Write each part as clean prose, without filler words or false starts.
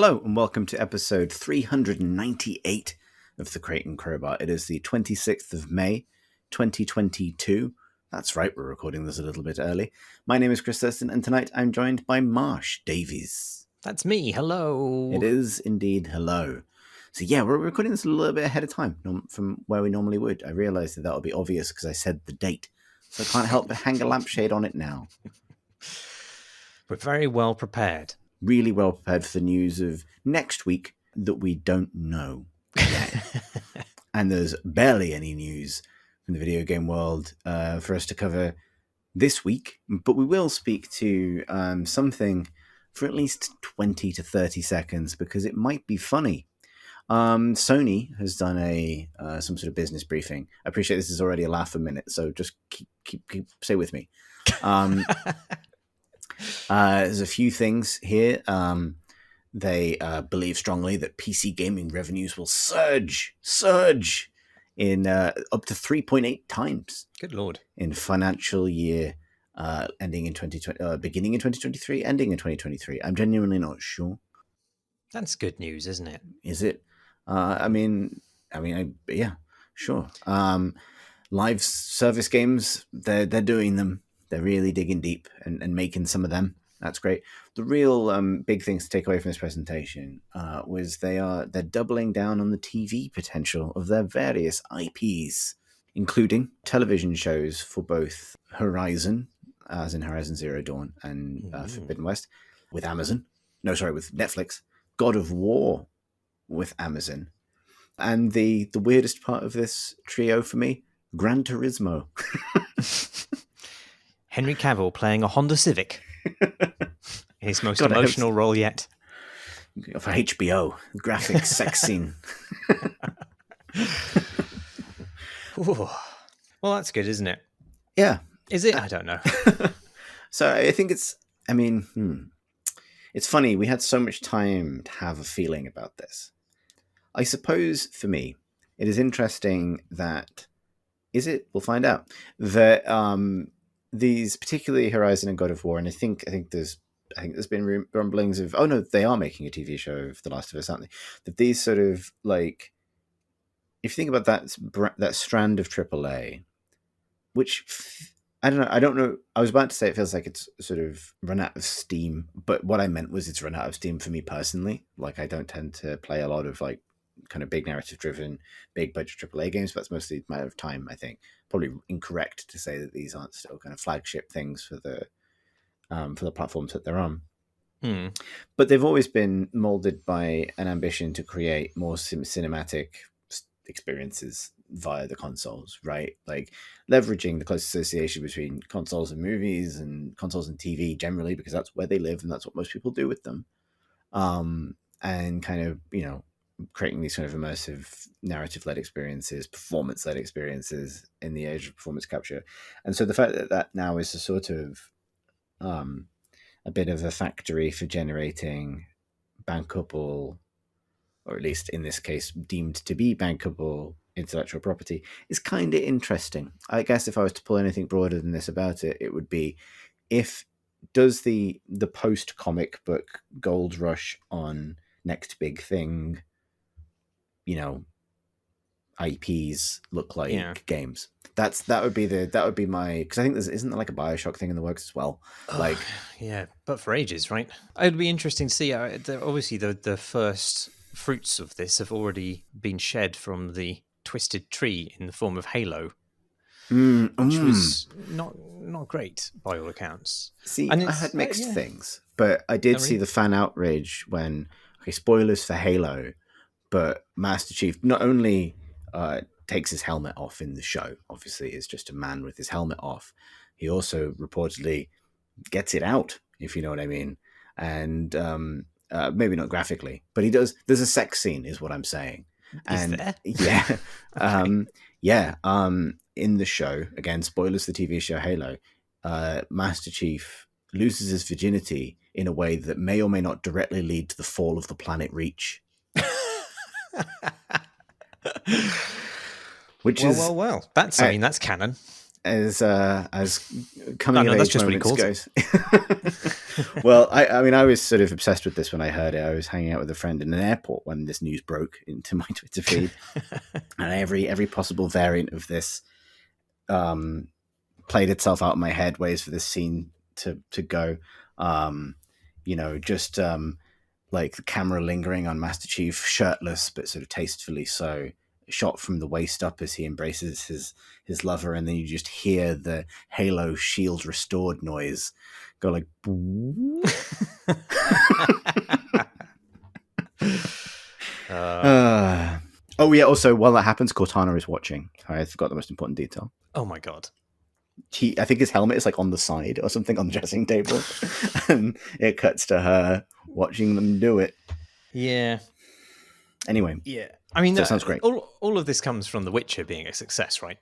Hello and welcome to episode 398 of The Crate and Crowbar. It is the 26th of May, 2022. That's right, we're recording this a little bit early. My name is Chris Thurston and tonight I'm joined by Marsh Davies. That's me, hello. It is indeed hello. So yeah, we're recording this a little bit ahead of time from where we normally would. I realised that that'll be obvious because I said the date. So I can't help but hang a lampshade on it now. We're very well prepared. Really well prepared for the news of next week that we don't know yet. And there's barely any news from the video game world for us to cover this week, but we will speak to something for at least 20 to 30 seconds because it might be funny. Sony has done some sort of business briefing. I appreciate this is already a laugh a minute, so just keep stay with me. There's a few things here. They believe strongly that PC gaming revenues will surge in up to 3.8 times. Good Lord. In financial year ending in 2020, beginning in 2023, ending in 2023. I'm genuinely not sure. That's good news, isn't it? Is it? Yeah, sure. Live service games, they're doing them. They're really digging deep and making some of them. That's great. The real big things to take away from this presentation was they're doubling down on the TV potential of their various IPs, including television shows for both Horizon, as in Horizon Zero Dawn, and Forbidden West, with Amazon. No, sorry, with Netflix. God of War with Amazon. And the weirdest part of this trio for me, Gran Turismo. Henry Cavill playing a Honda Civic. His most emotional role yet. For HBO, graphic sex scene. Well, that's good, isn't it? Yeah. Is it? I don't know. So I think it's funny. We had so much time to have a feeling about this. I suppose for me, it is interesting that, we'll find out, that these, particularly Horizon and God of War, and I think there's been rumblings of, oh no, they are making a TV show of The Last of Us, aren't they? That these sort of, like, if you think about that strand of AAA, which I don't know. I was about to say it feels like it's sort of run out of steam, but what I meant was it's run out of steam for me personally. Like, I don't tend to play a lot of like kind of big narrative driven, big budget AAA games, but that's mostly a matter of time, I think. Probably incorrect to say that these aren't still kind of flagship things for the platforms that they're on. But they've always been molded by an ambition to create more cinematic experiences via the consoles, right? Like leveraging the close association between consoles and movies and consoles and TV generally, because that's where they live and that's what most people do with them. And kind of, creating these kind of immersive narrative-led experiences, performance-led experiences in the age of performance capture. And so the fact that now is a sort of a bit of a factory for generating bankable, or at least in this case deemed to be bankable, intellectual property is kind of interesting. I guess if I was to pull anything broader than this about it, it would be, does the post-comic book gold rush on next big thing, IPs look like games? That would be my, because I think isn't there like a BioShock thing in the works as well? But for ages, right? It'd be interesting to see. Obviously, the first fruits of this have already been shed from the twisted tree in the form of Halo, which was not great by all accounts. See, I had mixed things, but I did see the fan outrage when, spoilers for Halo, but Master Chief not only takes his helmet off in the show, obviously is just a man with his helmet off, he also reportedly gets it out, if you know what I mean. And maybe not graphically, but he does. There's a sex scene, is what I'm saying. Is there? Yeah. In the show, again, spoilers for the TV show Halo, Master Chief loses his virginity in a way that may or may not directly lead to the fall of the planet Reach. Which well. That's canon. As coming of age that's just what he moments calls goes. Well, I mean, I was sort of obsessed with this when I heard it. I was hanging out with a friend in an airport when this news broke into my Twitter feed, and every possible variant of this um, played itself out in my head. Ways for this scene to go, um, just like the camera lingering on Master Chief, shirtless but sort of tastefully so, shot from the waist up as he embraces his lover, and then you just hear the Halo Shield restored noise go like. Oh yeah. Also, while that happens, Cortana is watching. I forgot the most important detail. Oh my god. I think his helmet is like on the side or something on the dressing table, and it cuts to her watching them do it. Yeah. Anyway, Yeah. I mean, that sounds great. All of this comes from The Witcher being a success, right?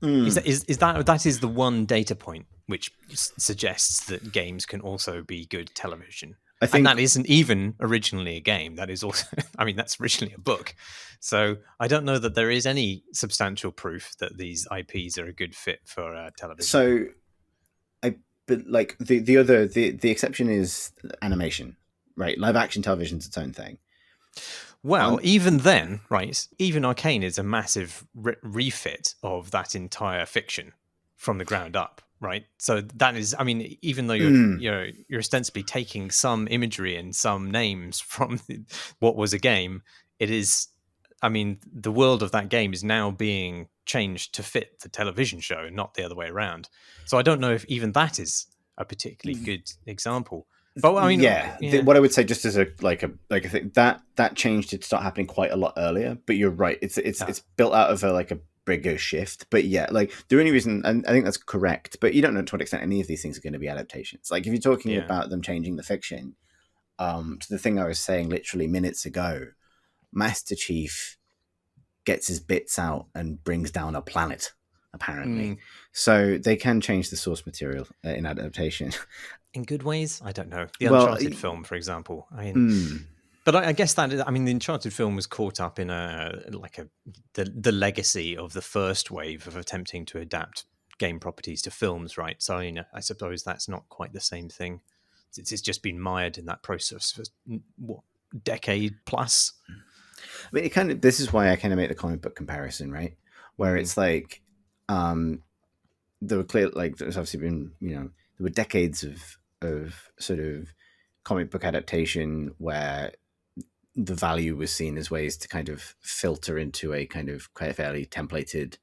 Mm. That is the one data point which suggests that games can also be good television. I think, and that isn't even originally a game. That is also, I mean, that's originally a book. So I don't know that there is any substantial proof that these IPs are a good fit for television. So, but like the exception is animation, right? Live action television is its own thing. Well, even then, right? Even Arcane is a massive refit of that entire fiction from the ground up, right? So that is, I mean, even though you're ostensibly taking some imagery and some names from what was a game, it is, I mean, the world of that game is now being changed to fit the television show, not the other way around. So I don't know if even that is a particularly good example. But I mean, what I would say, just as a thing, that change did start happening quite a lot earlier. But you're right; it's built out of a bigger shift. But yeah, like the only reason, and I think that's correct. But you don't know to what extent any of these things are going to be adaptations. Like if you're talking about them changing the fiction, to the thing I was saying literally minutes ago, Master Chief gets his bits out and brings down a planet. Apparently, so they can change the source material in adaptation. In good ways, I don't know. The Uncharted film, for example. I mean, but I guess that is, I mean, the Uncharted film was caught up in the legacy of the first wave of attempting to adapt game properties to films, right? So I suppose that's not quite the same thing. It's just been mired in that process for what, decade plus. I mean, this is why I kind of make the comic book comparison, right? Where it's like, there were clear, like there's obviously been, there were decades of sort of comic book adaptation where the value was seen as ways to kind of filter into a kind of quite fairly templated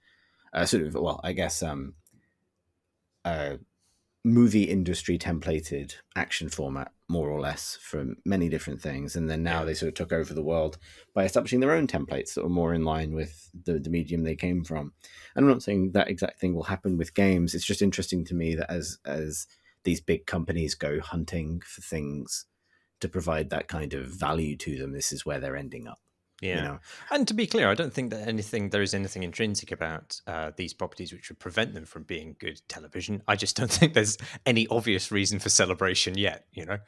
movie industry templated action format, more or less, from many different things. And then now they sort of took over the world by establishing their own templates that were more in line with the medium they came from. And I'm not saying that exact thing will happen with games. It's just interesting to me that as these big companies go hunting for things to provide that kind of value to them, this is where they're ending up. Yeah. And to be clear, I don't think that there is anything intrinsic about these properties which would prevent them from being good television. I just don't think there's any obvious reason for celebration yet, But,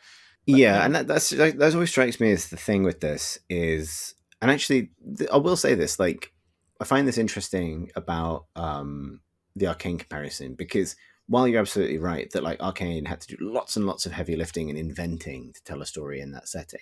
and that always strikes me as the thing with this is, and actually, I will say this, like, I find this interesting about the Arcane comparison, because while you're absolutely right that like Arcane had to do lots and lots of heavy lifting and inventing to tell a story in that setting,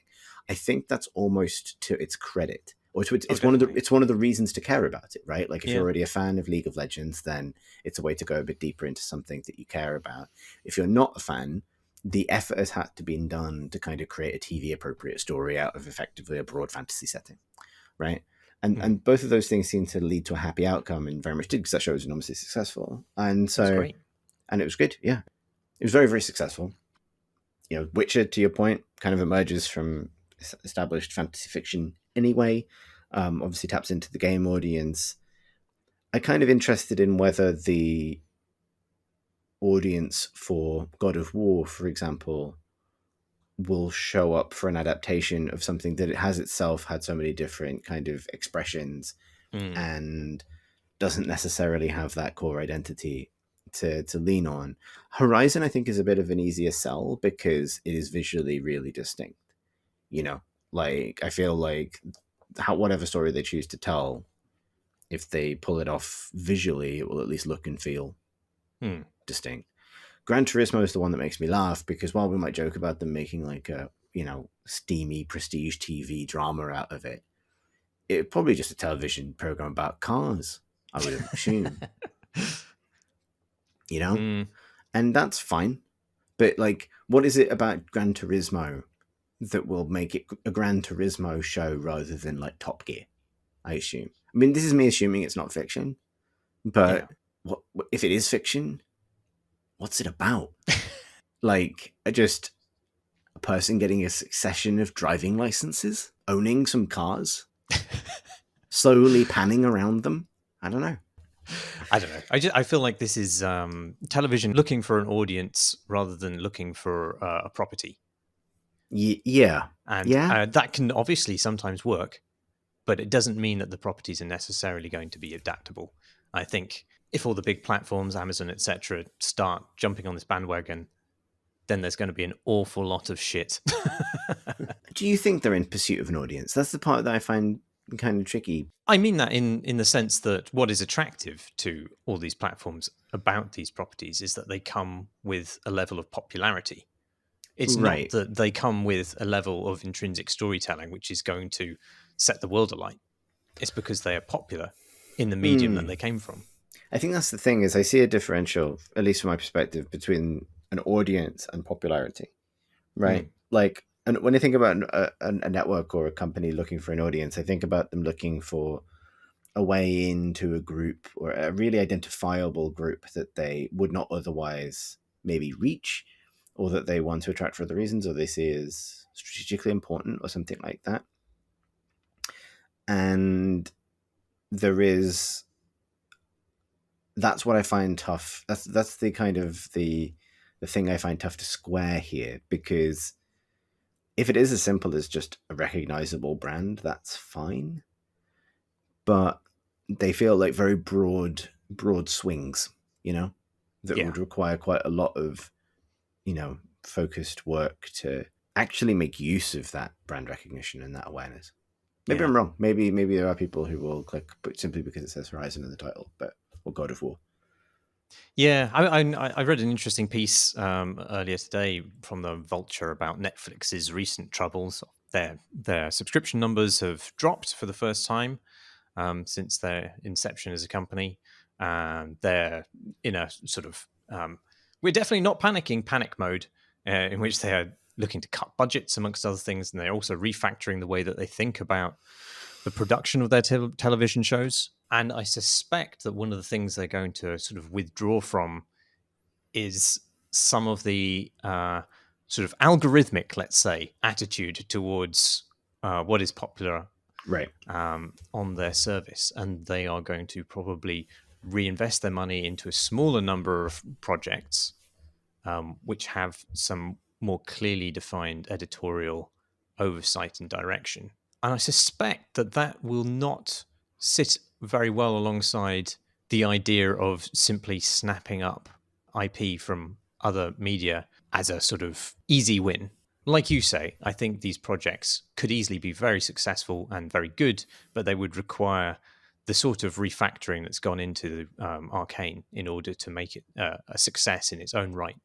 I think that's almost to its credit, or it's one of the reasons to care about it, right? Like if you're already a fan of League of Legends, then it's a way to go a bit deeper into something that you care about. If you're not a fan, the effort has had to be done to kind of create a TV appropriate story out of effectively a broad fantasy setting, right? And both of those things seem to lead to a happy outcome, and very much did, because that show was enormously successful. And so, and it was good. Yeah, it was very, very successful. Witcher, to your point, kind of emerges from established fantasy fiction anyway. Obviously taps into the game audience. I'm kind of interested in whether the audience for God of War, for example, will show up for an adaptation of something that it has itself had so many different kind of expressions and doesn't necessarily have that core identity to lean on. Horizon, I think, is a bit of an easier sell because it is visually really distinct. Like I feel like whatever story they choose to tell, if they pull it off visually, it will at least look and feel distinct. Gran Turismo is the one that makes me laugh, because while we might joke about them making like a, steamy prestige TV drama out of it, it's probably just a television program about cars, I would assume. Mm, And that's fine. But like, what is it about Gran Turismo that will make it a Gran Turismo show rather than like Top Gear? I assume. I mean, this is me assuming it's not fiction, yeah. but what if it is fiction? What's it about? Like, just a person getting a succession of driving licenses, owning some cars, slowly panning around them. I don't know. I don't know. I feel like this is television looking for an audience rather than looking for a property. Yeah, And yeah, that can obviously sometimes work, but it doesn't mean that the properties are necessarily going to be adaptable. I think if all the big platforms, Amazon, etc., start jumping on this bandwagon, then there's going to be an awful lot of shit. Do you think they're in pursuit of an audience? That's the part that I find kind of tricky. I mean that in the sense that what is attractive to all these platforms about these properties is that they come with a level of popularity. It's not Right. that they come with a level of intrinsic storytelling which is going to set the world alight. It's because they are popular in the medium that they came from. I think that's the thing, is I see a differential, at least from my perspective, between an audience and popularity. Right. Mm, Like, and when I think about a network or a company looking for an audience, I think about them looking for a way into a group, or a really identifiable group that they would not otherwise maybe reach, or that they want to attract for other reasons, or they see as strategically important, or something like that. And there is that's what I find tough. That's the kind of the thing I find tough to square here, because if it is as simple as just a recognizable brand, that's fine. But they feel like very broad swings, that yeah, would require quite a lot of, focused work to actually make use of that brand recognition and that awareness. Maybe yeah. I'm wrong. Maybe there are people who will click, but simply because it says Horizon in the title, or God of War. Yeah, I read an interesting piece earlier today from the Vulture about Netflix's recent troubles. Their subscription numbers have dropped for the first time since their inception as a company. They're in a sort of we're definitely not panicking panic mode, in which they are looking to cut budgets amongst other things, and they're also refactoring the way that they think about the production of their television shows. And I suspect that one of the things they're going to sort of withdraw from is some of the sort of algorithmic, let's say, attitude towards what is popular Right. on their service. And they are going to probably reinvest their money into a smaller number of projects, which have some more clearly defined editorial oversight and direction. And I suspect that that will not sit very well alongside the idea of simply snapping up IP from other media as a sort of easy win. Like you say, I think these projects could easily be very successful and very good, but they would require the sort of refactoring that's gone into Arcane in order to make it a success in its own right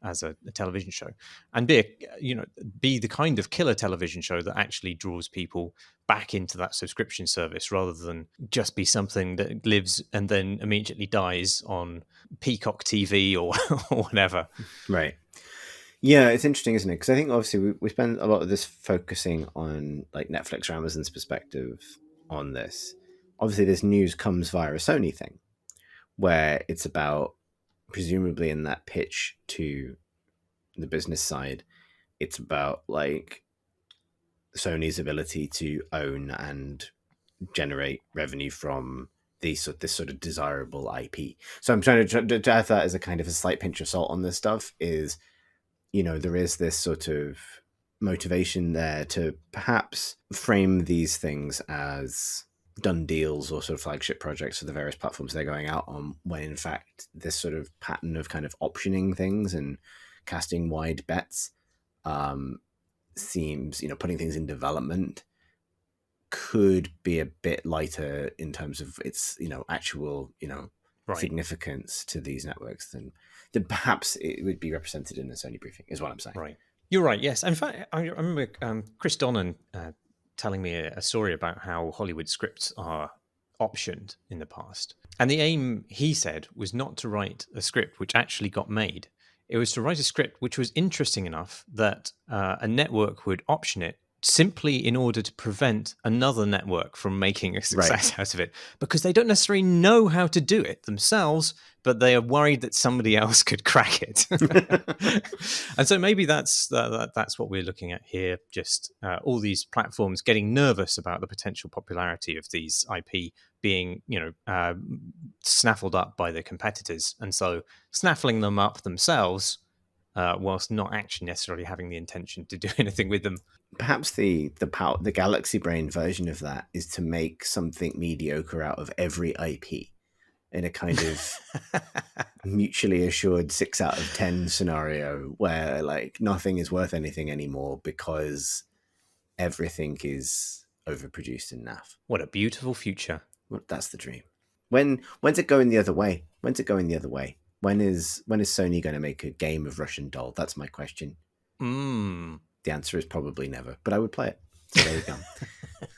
as a television show, and be the kind of killer television show that actually draws people back into that subscription service, rather than just be something that lives and then immediately dies on Peacock TV or, or whatever. Right. Yeah, it's interesting, isn't it? Because I think obviously we spend a lot of this focusing on like Netflix or Amazon's perspective on this. Obviously, this news comes via a Sony thing, where it's about, presumably in that pitch to the business side, it's about like Sony's ability to own and generate revenue from this sort of desirable IP. So I'm trying to have that as a kind of a slight pinch of salt on this stuff. Is, there is this sort of motivation there to perhaps frame these things as done deals or sort of flagship projects for the various platforms they're going out on, when in fact this sort of pattern of kind of optioning things and casting wide bets seems, putting things in development could be a bit lighter in terms of its, actual, Right. significance to these networks than perhaps it would be represented in the Sony briefing, is what I'm saying. Right. You're right. Yes. In fact, I remember Chris Donnan telling me a story about how Hollywood scripts are optioned in the past. And the aim, he said, was not to write a script which actually got made. It was to write a script which was interesting enough that a network would option it simply in order to prevent another network from making a success out of it, because they don't necessarily know how to do it themselves, but they are worried that somebody else could crack it. And so maybe that's what we're looking at here. Just all these platforms getting nervous about the potential popularity of these IP being, snaffled up by the competitors, and so snaffling them up themselves, whilst not actually necessarily having the intention to do anything with them. Perhaps the Galaxy Brain version of that is to make something mediocre out of every IP in a kind of mutually assured 6 out of 10 scenario where like nothing is worth anything anymore because everything is overproduced and naff. What a beautiful future. Well, that's the dream. When's it going the other way? When's it going the other way? When is Sony going to make a game of Russian Doll? That's my question. The answer is probably never, but I would play it. So there we go.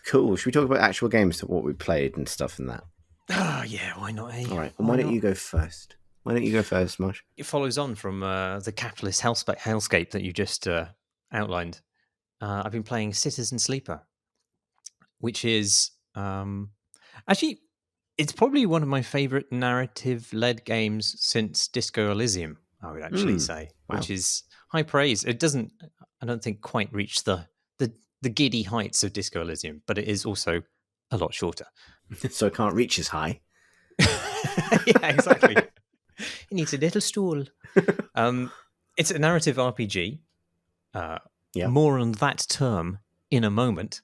Cool. Should we talk about actual games, what we played and stuff and that? Oh, yeah, why not, eh? All right. And why don't you go first? Marsh? It follows on from the capitalist hellscape that you just outlined. I've been playing Citizen Sleeper, which is actually, it's probably one of my favorite narrative-led games since Disco Elysium, I would actually say, which is high praise. It doesn't, I don't think, quite reach the giddy heights of Disco Elysium, but it is also a lot shorter. So it can't reach as high. Yeah, exactly. It needs a little stool. It's a narrative RPG. More on that term in a moment.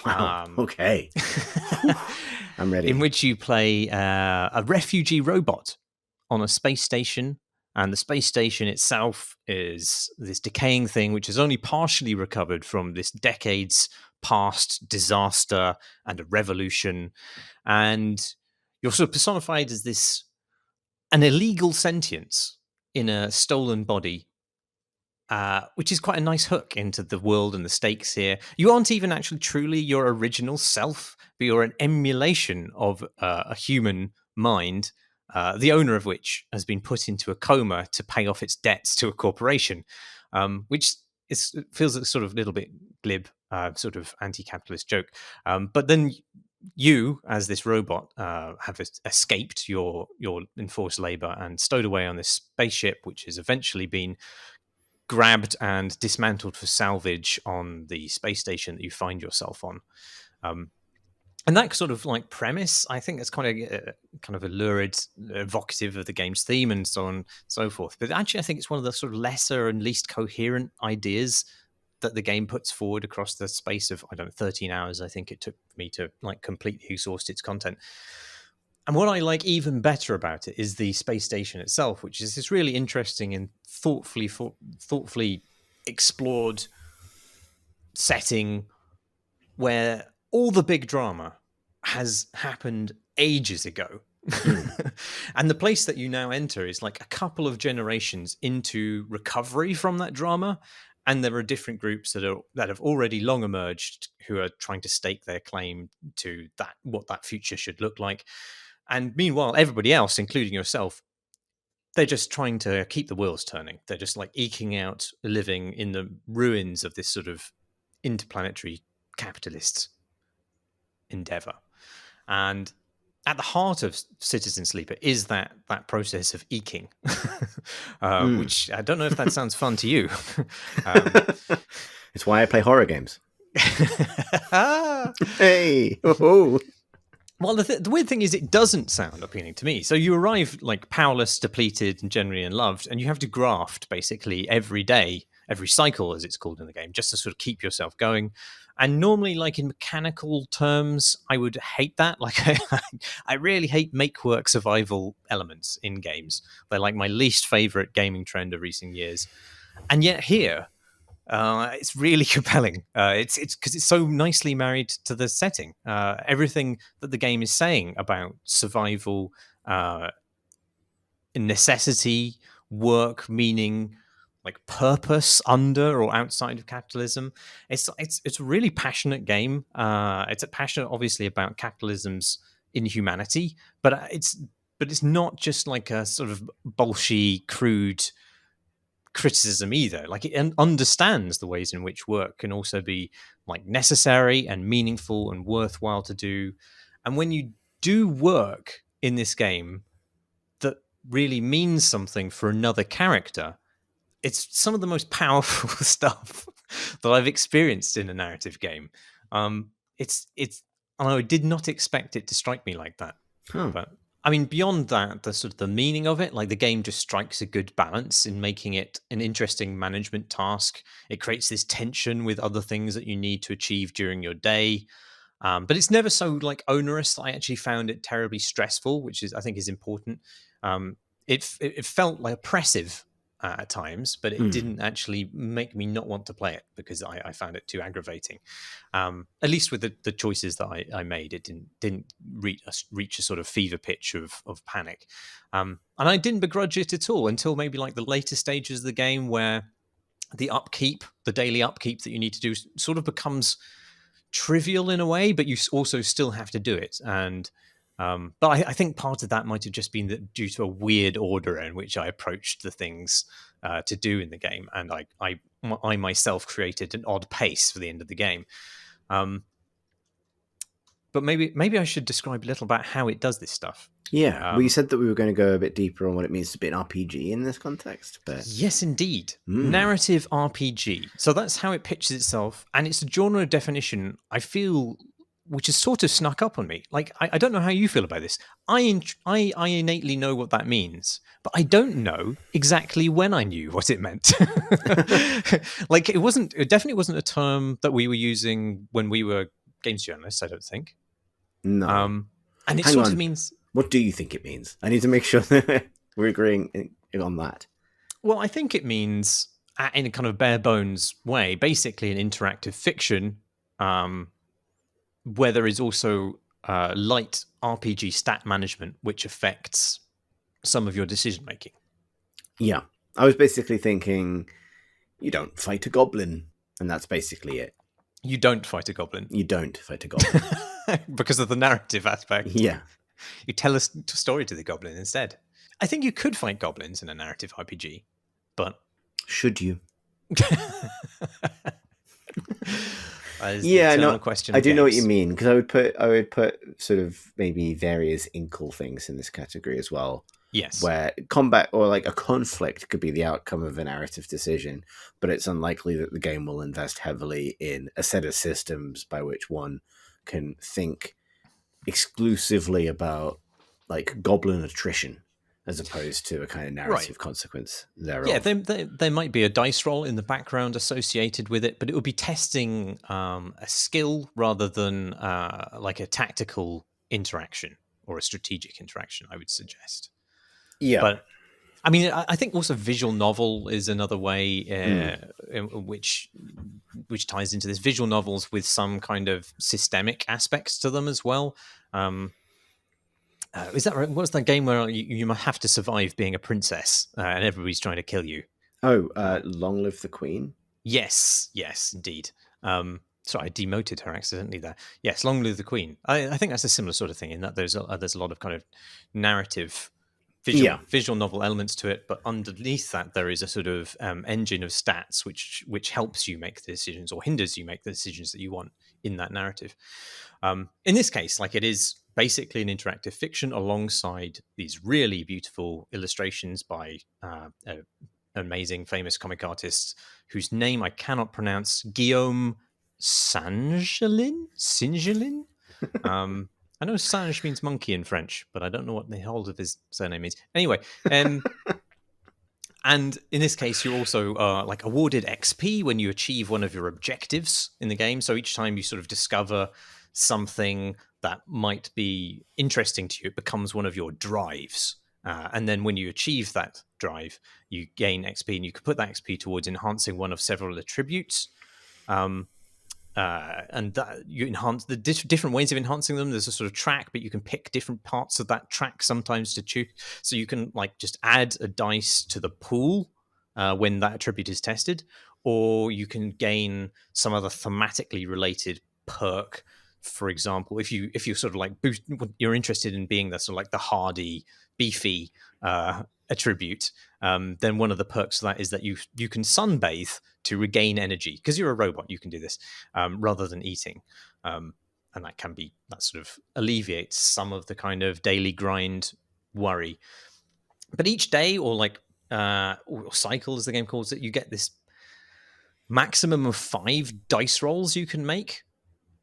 Wow. Okay. I'm ready. In which you play a refugee robot on a space station, and the space station itself is this decaying thing which is only partially recovered from this decades past disaster and a revolution. And you're sort of personified as an illegal sentience in a stolen body, which is quite a nice hook into the world and the stakes here. You aren't even actually truly your original self, but you're an emulation of a human mind, the owner of which has been put into a coma to pay off its debts to a corporation, which feels a sort of little bit glib, sort of anti-capitalist joke. But then you, as this robot, have escaped your enforced labor and stowed away on this spaceship, which has eventually been grabbed and dismantled for salvage on the space station that you find yourself on. And that sort of like premise, I think that's kind of a lurid, evocative of the game's theme and so on and so forth. But actually, I think it's one of the sort of lesser and least coherent ideas that the game puts forward across the space of, 13 hours. I think it took me to like completely exhaust its content. And what I like even better about it is the space station itself, which is this really interesting and thoughtfully explored setting where all the big drama has happened ages ago. And the place that you now enter is like a couple of generations into recovery from that drama. And there are different groups that have already long emerged who are trying to stake their claim to what that future should look like. And meanwhile, everybody else, including yourself, they're just trying to keep the wheels turning. They're just like eking out a living in the ruins of this sort of interplanetary capitalist endeavor. And at the heart of Citizen Sleeper is that process of eking, which I don't know if that sounds fun to you. It's why I play horror games. Hey! Oh. Well, the weird thing is it doesn't sound appealing to me. So you arrive like powerless, depleted, and generally unloved, and you have to graft basically every day, every cycle, as it's called in the game, just to sort of keep yourself going. And normally, like in mechanical terms, I would hate that. Like I really hate make-work survival elements in games. They're like my least favorite gaming trend of recent years. And yet here, it's really compelling. It's because it's so nicely married to the setting. Everything that the game is saying about survival necessity, work, meaning, like purpose under or outside of capitalism. It's a really passionate game. It's a passionate, obviously, about capitalism's inhumanity, but it's not just like a sort of bolshy, crude criticism either. Like it understands the ways in which work can also be like necessary and meaningful and worthwhile to do. And when you do work in this game that really means something for another character, it's some of the most powerful stuff that I've experienced in a narrative game. It's I did not expect it to strike me like that. Huh. But I mean, beyond that, the sort of the meaning of it, like the game just strikes a good balance in making it an interesting management task. It creates this tension with other things that you need to achieve during your day. But it's never so like onerous that I actually found it terribly stressful, which is I think is important. It felt like oppressive at times, but it didn't actually make me not want to play it because I found it too aggravating. At least with the choices that I made, it didn't reach a sort of fever pitch of panic. And I didn't begrudge it at all until maybe like the later stages of the game where the daily upkeep that you need to do sort of becomes trivial in a way, but you also still have to do it. And but I think part of that might have just been due to a weird order in which I approached the things to do in the game, and I myself created an odd pace for the end of the game. But maybe I should describe a little about how it does this stuff. Yeah, we said that we were going to go a bit deeper on what it means to be an RPG in this context, but yes, indeed, narrative RPG. So that's how it pitches itself, and it's a genre definition I feel which has sort of snuck up on me. Like I don't know how you feel about this. I innately know what that means, but I don't know exactly when I knew what it meant. Like it definitely wasn't a term that we were using when we were games journalists, I don't think. no. And it Hang sort on. of means. What do you think it means? I need to make sure that we're agreeing on that. Well, I think it means, in a kind of bare bones way, basically an interactive fiction, where there is also light RPG stat management, which affects some of your decision making. Yeah, I was basically thinking, you don't fight a goblin, and that's basically it. You don't fight a goblin. You don't fight a goblin. Because of the narrative aspect. Yeah. You tell a story to the goblin instead. I think you could fight goblins in a narrative RPG, but... Should you? Yeah, no. Question I do know what you mean, because I would put sort of maybe various inkle things in this category as well. Yes. Where combat or like a conflict could be the outcome of a narrative decision, but it's unlikely that the game will invest heavily in a set of systems by which one can think exclusively about like goblin attrition as opposed to a kind of narrative consequence thereof. Yeah, there might be a dice roll in the background associated with it, but it would be testing a skill rather than like a tactical interaction or a strategic interaction, I would suggest. Yeah. But I mean, I think also visual novel is another way in which ties into this. Visual novels with some kind of systemic aspects to them as well. Is that right? What's that game where you might have to survive being a princess and everybody's trying to kill you? Oh, Long Live the Queen? Yes, indeed. Sorry, I demoted her accidentally there. Yes, Long Live the Queen. I think that's a similar sort of thing in that there's a lot of kind of narrative visual novel elements to it, but underneath that there is a sort of engine of stats which helps you make the decisions or hinders you make the decisions that you want in that narrative. In this case, like it is basically an interactive fiction alongside these really beautiful illustrations by an amazing famous comic artist whose name I cannot pronounce, Guillaume Singelin. I know singe means monkey in French, but I don't know what the whole of his surname is. Anyway, and in this case, you're also like awarded XP when you achieve one of your objectives in the game. So each time you sort of discover something that might be interesting to you, it becomes one of your drives. And then when you achieve that drive, you gain XP, and you can put that XP towards enhancing one of several attributes. and that you enhance the different ways of enhancing them. There's a sort of track, but you can pick different parts of that track sometimes to choose. So you can like just add a dice to the pool when that attribute is tested, or you can gain some other thematically related perk. For example, if you're sort of like you're interested in being the sort of like the hardy, beefy attribute, then one of the perks of that is that you can sunbathe to regain energy because you're a robot. You can do this rather than eating, and that sort of alleviates some of the kind of daily grind worry. But each day, or like or cycle, as the game calls it, you get this maximum of 5 dice rolls you can make.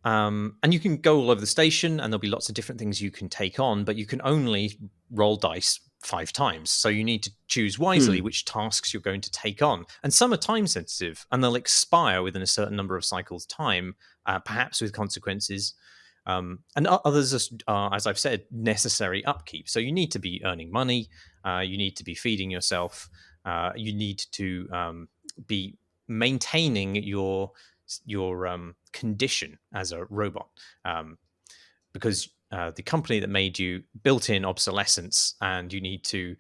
And you can go all over the station, and there'll be lots of different things you can take on, but you can only roll dice 5 times. So you need to choose wisely which tasks you're going to take on. And some are time sensitive, and they'll expire within a certain number of cycles' time, perhaps with consequences. And others are, as I've said, necessary upkeep. So you need to be earning money, you need to be feeding yourself, you need to be maintaining your condition as a robot, because the company that made you built in obsolescence, and you need to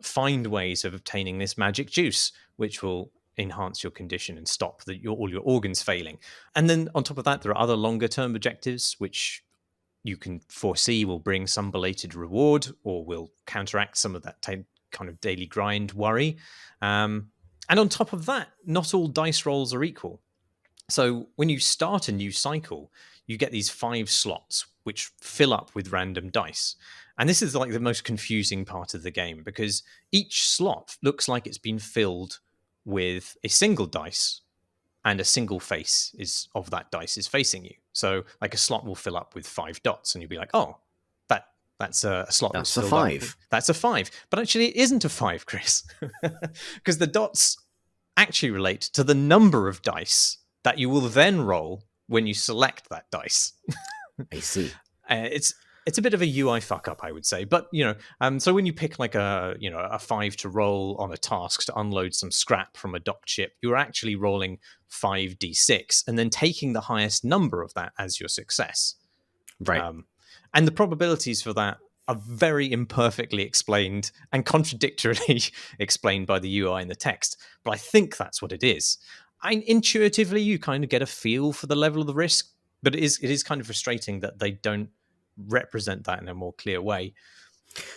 find ways of obtaining this magic juice, which will enhance your condition and stop all your organs failing. And then on top of that, there are other longer term objectives which you can foresee will bring some belated reward or will counteract some of that kind of daily grind worry. And on top of that, not all dice rolls are equal. So when you start a new cycle, you get these 5 slots which fill up with random dice. And this is like the most confusing part of the game, because each slot looks like it's been filled with a single dice, and a single face of that dice is facing you. So like a slot will fill up with 5 dots, and you'll be like, oh, that's a slot. That's a 5. That's a 5. But actually it isn't a 5, Chris. Because the dots actually relate to the number of dice that you will then roll when you select that dice. I see. It's a bit of a UI fuck up, I would say. But so when you pick like a 5 to roll on a task to unload some scrap from a docked ship, you're actually rolling 5d6 and then taking the highest number of that as your success. Right. And the probabilities for that are very imperfectly explained and contradictorily explained by the UI and the text. But I think that's what it is. Intuitively, you kind of get a feel for the level of the risk, but it is kind of frustrating that they don't represent that in a more clear way.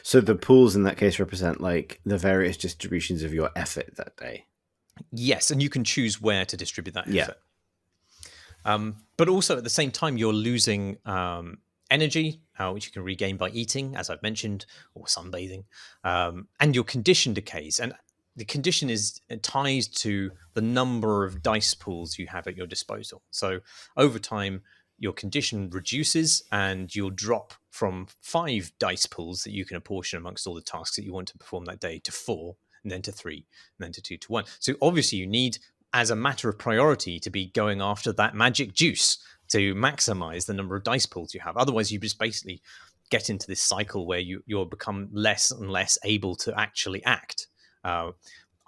So the pools in that case represent like the various distributions of your effort that day. Yes, and you can choose where to distribute that effort. But also at the same time, you're losing energy, which you can regain by eating, as I've mentioned, or sunbathing, and your condition decays. And the condition is tied to the number of dice pools you have at your disposal. So over time, your condition reduces, and you'll drop from 5 dice pools that you can apportion amongst all the tasks that you want to perform that day to 4, and then to 3, and then to 2 to 1. So obviously you need, as a matter of priority, to be going after that magic juice to maximize the number of dice pools you have. Otherwise, you just basically get into this cycle where you'll become less and less able to actually act.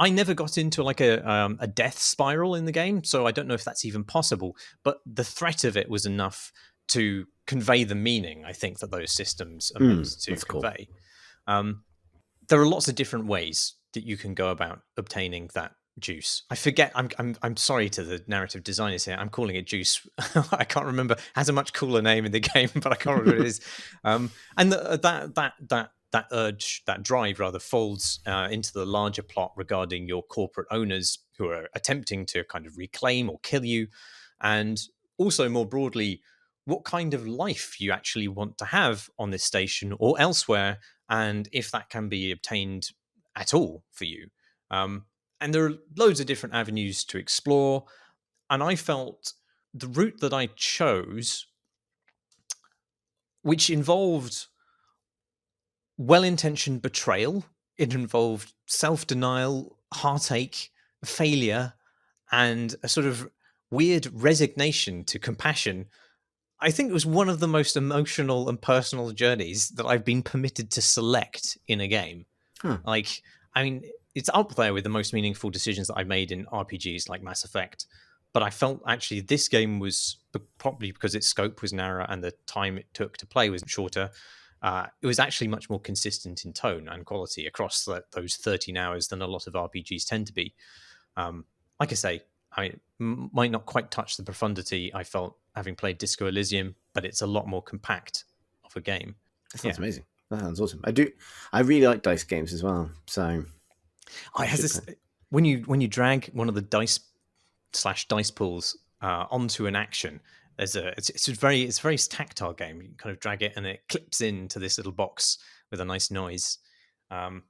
I never got into like a death spiral in the game, so I don't know if that's even possible. But the threat of it was enough to convey the meaning, I think, that those systems are meant to convey. Cool. There are lots of different ways that you can go about obtaining that juice. I forget. I'm sorry to the narrative designers here. I'm calling it juice. I can't remember. It has a much cooler name in the game, but I can't remember what it is. And that urge, that drive rather, folds into the larger plot regarding your corporate owners who are attempting to kind of reclaim or kill you, and also more broadly, what kind of life you actually want to have on this station or elsewhere, and if that can be obtained at all for you. And there are loads of different avenues to explore, and I felt the route that I chose, which involved well-intentioned betrayal, it involved self-denial, heartache, failure, and a sort of weird resignation to compassion. I think it was one of the most emotional and personal journeys that I've been permitted to select in a game. Like, I mean, it's up there with the most meaningful decisions that I've made in RPGs like Mass Effect. But I felt actually this game was probably because its scope was narrower and the time it took to play was shorter. It was actually much more consistent in tone and quality across those 13 hours than a lot of RPGs tend to be. Like I say, I might not quite touch the profundity I felt having played Disco Elysium, but it's a lot more compact of a game. That sounds amazing. That sounds awesome. I really like dice games as well. So I has this when you drag one of the dice pools onto an action. It's a very tactile game. You kind of drag it and it clips into this little box with a nice noise, and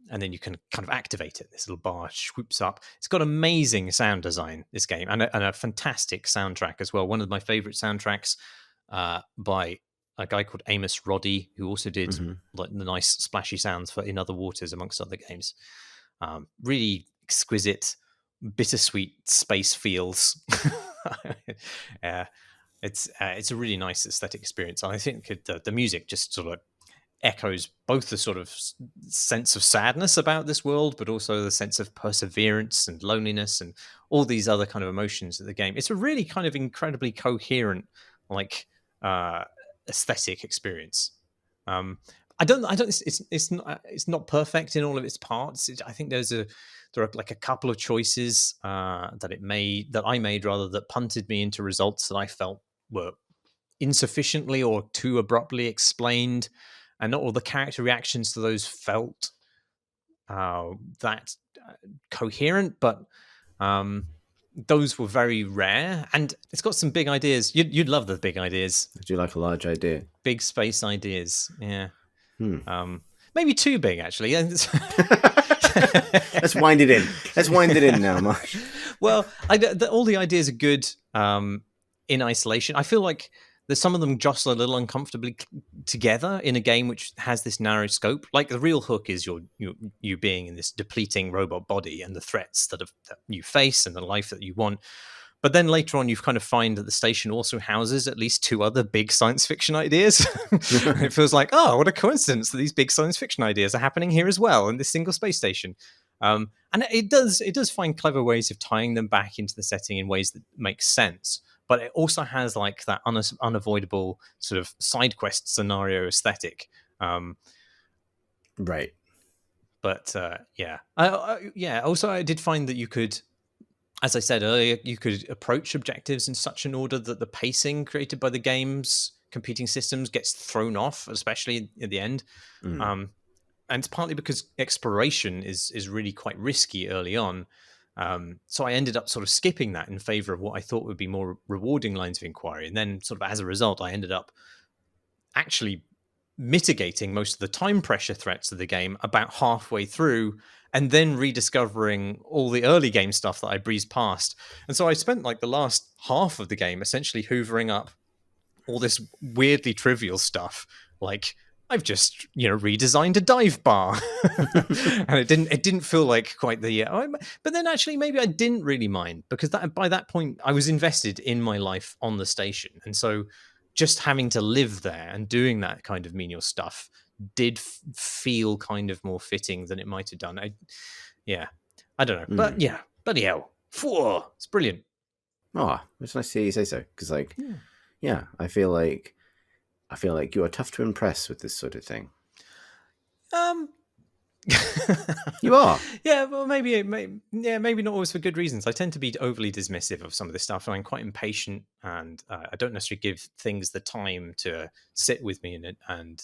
then you can kind of activate it. This little bar swoops up. It's got amazing sound design. This game and a fantastic soundtrack as well. One of my favorite soundtracks by a guy called Amos Roddy, who also did like the nice splashy sounds for In Other Waters, amongst other games. Really exquisite, bittersweet space feels. It's a really nice aesthetic experience. And I think the music just sort of echoes both the sort of sense of sadness about this world, but also the sense of perseverance and loneliness and all these other kind of emotions of the game. It's a really kind of incredibly coherent, like aesthetic experience. I don't. It's not perfect in all of its parts. I think there are like a couple of choices that I made rather that punted me into results that I felt were insufficiently or too abruptly explained, and not all the character reactions to those felt that coherent. But those were very rare, and it's got some big ideas. You'd love the big ideas. I do like a large idea. Big space ideas, yeah. Maybe too big, actually. Let's wind it in. Let's wind it in now, Marsh. Well, all the ideas are good in isolation. I feel like some of them jostle a little uncomfortably together in a game which has this narrow scope. Like the real hook is you being in this depleting robot body and the threats that you face and the life that you want. But then later on, you kind of find that the station also houses at least two other big science fiction ideas. It feels like, oh, what a coincidence that these big science fiction ideas are happening here as well in this single space station. And it does find clever ways of tying them back into the setting in ways that make sense. But it also has like that unavoidable sort of side quest scenario aesthetic. Right. But yeah. Also, I did find that you could, as I said earlier, you could approach objectives in such an order that the pacing created by the game's competing systems gets thrown off, especially at the end. And it's partly because exploration is really quite risky early on. So I ended up sort of skipping that in favor of what I thought would be more rewarding lines of inquiry. And then sort of as a result, I ended up actually mitigating most of the time pressure threats of the game about halfway through, and then rediscovering all the early game stuff that I breezed past. And so I spent like the last half of the game essentially hoovering up all this weirdly trivial stuff, like I've just redesigned a dive bar, and it didn't feel like quite the. But then actually maybe I didn't really mind, because by that point I was invested in my life on the station, and so just having to live there and doing that kind of menial stuff did feel kind of more fitting than it might have done. I don't know, but yeah, bloody hell, it's brilliant. Oh, it's nice to hear you say so, because yeah, I feel like you are tough to impress with this sort of thing. You are. Yeah, well, maybe not always for good reasons. I tend to be overly dismissive of some of this stuff, and I'm quite impatient, and I don't necessarily give things the time to sit with me and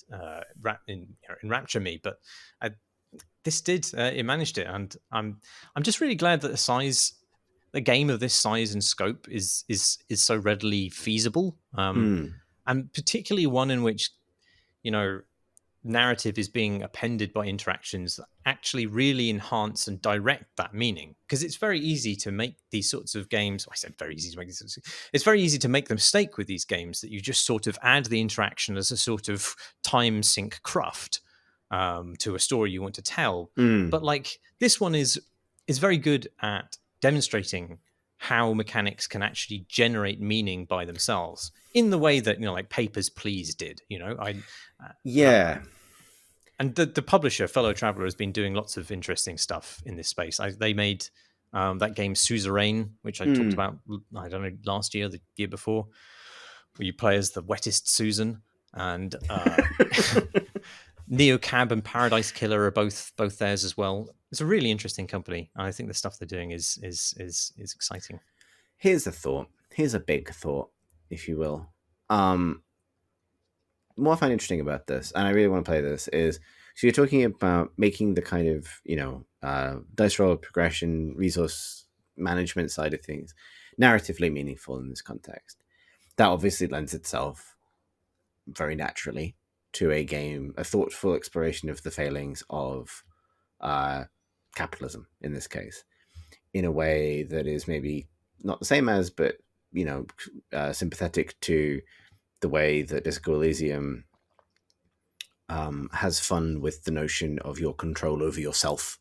enrapture me. But this did. It managed it, and I'm just really glad that a game of this size and scope is so readily feasible, and particularly one in which narrative is being appended by interactions that actually really enhance and direct that meaning. Because it's very easy to make these sorts of games. I said very easy to make these. It's very easy to make the mistake with these games that you just sort of add the interaction as a sort of time sink craft to a story you want to tell. But like this one is very good at demonstrating how mechanics can actually generate meaning by themselves in the way that like Papers, Please did. And the publisher, Fellow Traveller, has been doing lots of interesting stuff in this space. They made That game Suzerain, which I talked Mm. about, I don't know, last year, the year before, where you play as the wettest Susan, and Neocab and Paradise Killer are both theirs as well. It's a really interesting company. I think the stuff they're doing is exciting. Here's a thought. Here's a big thought, if you will. Um, what I find interesting about this, and I really want to play this, is so you're talking about making the kind of dice roll progression, resource management side of things narratively meaningful in this context. That obviously lends itself very naturally to a game, a thoughtful exploration of the failings of uh, capitalism in this case, in a way that is maybe not the same as, but sympathetic to the way that Disco Elysium has fun with the notion of your control over yourself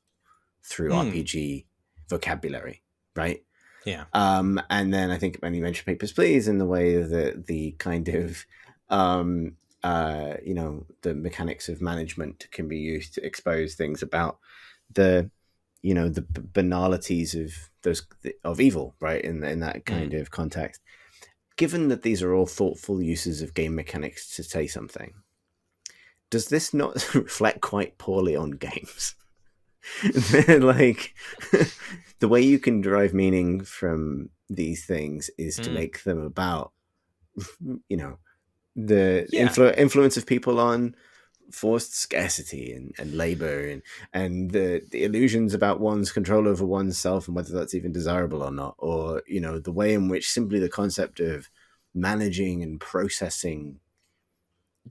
through Mm, RPG vocabulary, right? yeah. And then I think when you mentioned Papers, Please, in the way that the kind of the mechanics of management can be used to expose things about the the banalities of those of evil, right? In that kind of context. Given that these are all thoughtful uses of game mechanics to say something, does this not reflect quite poorly on games? Like the way you can derive meaning from these things is to Mm. make them about the Yeah. influence of people on forced scarcity and labor and the illusions about one's control over oneself and whether that's even desirable or not, or the way in which simply the concept of managing and processing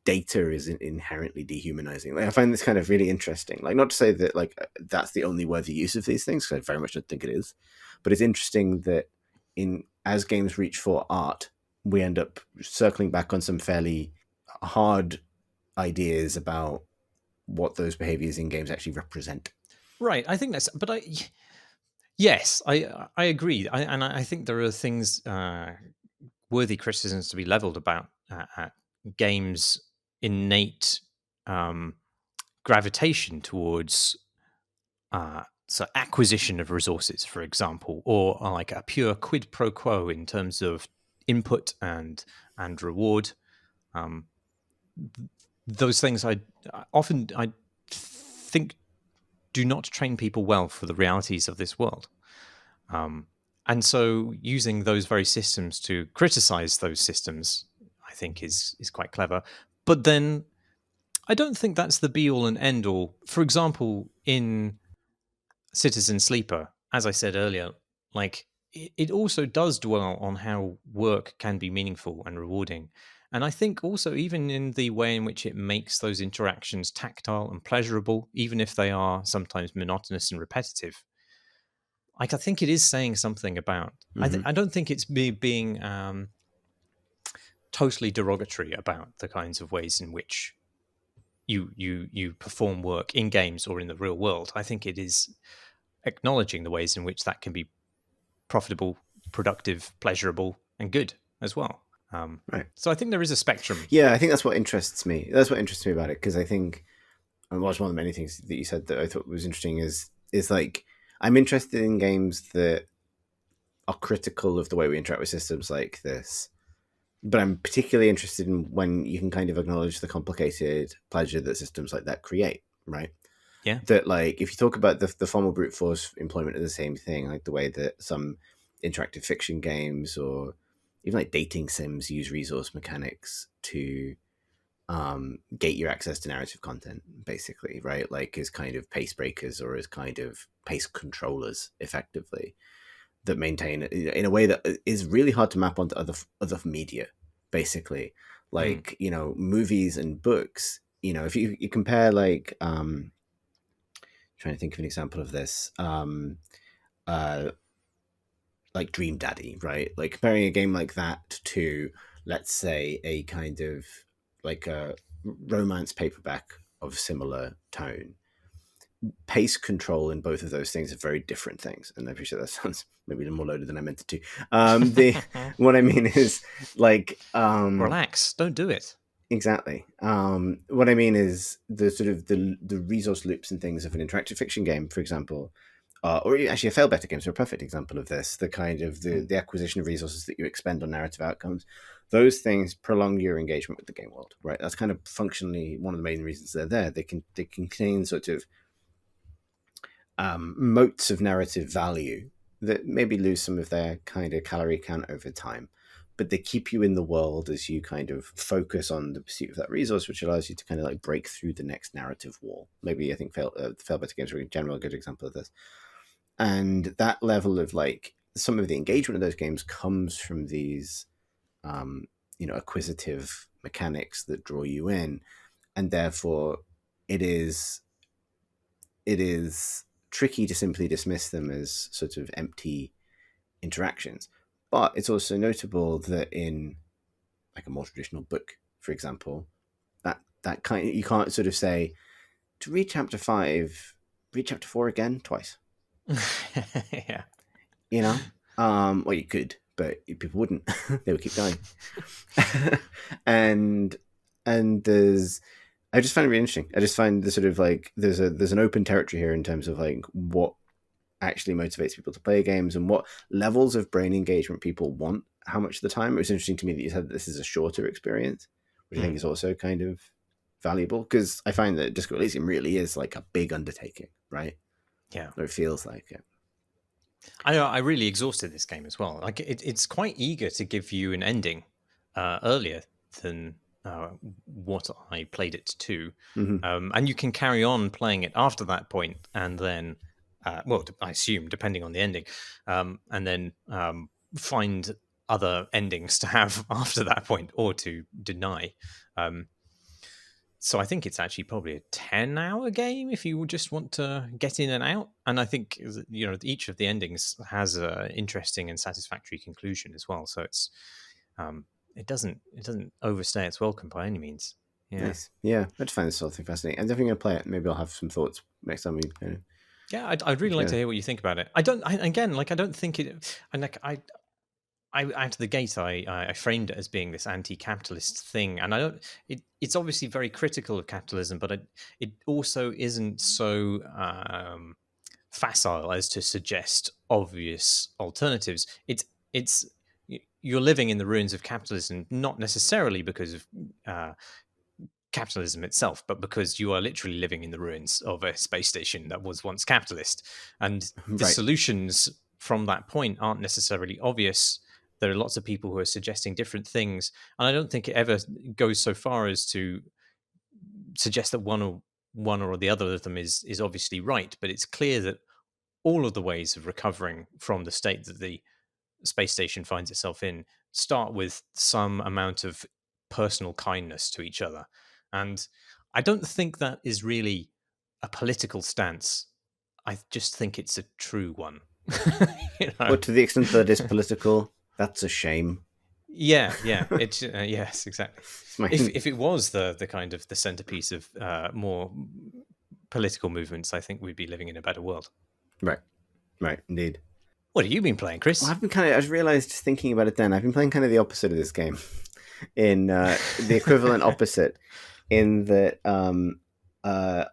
data is inherently dehumanizing. Like, I find this kind of really interesting. Like, not to say that like that's the only worthy use of these things, because I very much don't think it is, but it's interesting that in as games reach for art, we end up circling back on some fairly hard ideas about what those behaviors in games actually represent. Right. I think that's, but yes, I agree. I think there are things, worthy criticisms to be leveled about at games' innate um, gravitation towards so acquisition of resources, for example, or like a pure quid pro quo in terms of input and reward. Um, those things I often I think do not train people well for the realities of this world. Um, and so using those very systems to criticize those systems, I think is quite clever. But then I don't think that's the be all and end all. For example, in Citizen Sleeper, as I said earlier, like it also does dwell on how work can be meaningful and rewarding. And I think also, even in the way in which it makes those interactions tactile and pleasurable, even if they are sometimes monotonous and repetitive, like I think it is saying something about. Mm-hmm. I don't think it's me being totally derogatory about the kinds of ways in which you perform work in games or in the real world. I think it is acknowledging the ways in which that can be profitable, productive, pleasurable, and good as well. Right. So I think there is a spectrum. Yeah, I think that's what interests me. That's what interests me about it, because I think, and was one of the many things that you said that I thought was interesting is like I'm interested in games that are critical of the way we interact with systems like this, but I'm particularly interested in when you can kind of acknowledge the complicated pleasure that systems like that create, right? Yeah. That, like, if you talk about the formal brute force employment of the same thing, like the way that some interactive fiction games or even like dating sims use resource mechanics to gate your access to narrative content, basically, right? Like, as kind of pace breakers or as kind of pace controllers, effectively, that maintain it in a way that is really hard to map onto other media, basically, Mm. like movies and books. If you compare, like, trying to think of an example of this, uh like Dream Daddy, right? Like comparing a game like that to, let's say, a kind of like a romance paperback of similar tone. Pace control in both of those things are very different things, and I appreciate that sounds maybe a little more loaded than I meant it to. The What I mean is, like, Relax. Don't do it. exactly. What I mean is the sort of the resource loops and things of an interactive fiction game, for example, or actually, fail better games are a perfect example of this. The kind of the acquisition of resources that you expend on narrative outcomes, those things prolong your engagement with the game world, right? That's kind of functionally one of the main reasons they're there. They contain sort of moats of narrative value that maybe lose some of their kind of calorie count over time, but they keep you in the world as you kind of focus on the pursuit of that resource, which allows you to kind of like break through the next narrative wall. Maybe I think fail better games are in general a good example of this. And that level of like some of the engagement of those games comes from these acquisitive mechanics that draw you in, and therefore it is tricky to simply dismiss them as sort of empty interactions. But it's also notable that in like a more traditional book, for example, that kind of, you can't sort of say to read chapter 5, read chapter 4 again twice. Yeah. Well, you could, but people wouldn't. They would keep going. and there's, I just find it really interesting. I just find the sort of like there's an open territory here in terms of like what actually motivates people to play games and what levels of brain engagement people want, how much of the time. It was interesting to me that you said that this is a shorter experience, which I think is also kind of valuable, because I find that Disco Elysium really is like a big undertaking, right? Yeah. Or it feels like it. I really exhausted this game as well. Like it's quite eager to give you an ending earlier than what I played it to, and you can carry on playing it after that point, and then, I assume depending on the ending, and then find other endings to have after that point or to deny. So I think it's actually probably a 10-hour game if you just want to get in and out. And I think each of the endings has an interesting and satisfactory conclusion as well. So it's it doesn't overstay its welcome by any means. Yeah. Nice. Yeah, I just find this sort of thing fascinating. I'm definitely gonna play it. Maybe I'll have some thoughts next time we. Yeah, I'd really like to hear what you think about it. I don't think it. And like I out of the gate, I framed it as being this anti-capitalist thing, and I don't. It's obviously very critical of capitalism, but it also isn't so facile as to suggest obvious alternatives. It's you're living in the ruins of capitalism, not necessarily because of capitalism itself, but because you are literally living in the ruins of a space station that was once capitalist, and the solutions from that point aren't necessarily obvious. There are lots of people who are suggesting different things, and I don't think it ever goes so far as to suggest that one or the other of them is obviously right. But it's clear that all of the ways of recovering from the state that the space station finds itself in start with some amount of personal kindness to each other. And I don't think that is really a political stance. I just think it's a true one. But to the extent that it's political, that's a shame. Yeah. It's yes, exactly. If it was the kind of the centerpiece of more political movements, I think we'd be living in a better world. Right, indeed. What have you been playing, Chris? Well, I just realized thinking about it then, I've been playing kind of the opposite of this game. In the equivalent opposite, in that I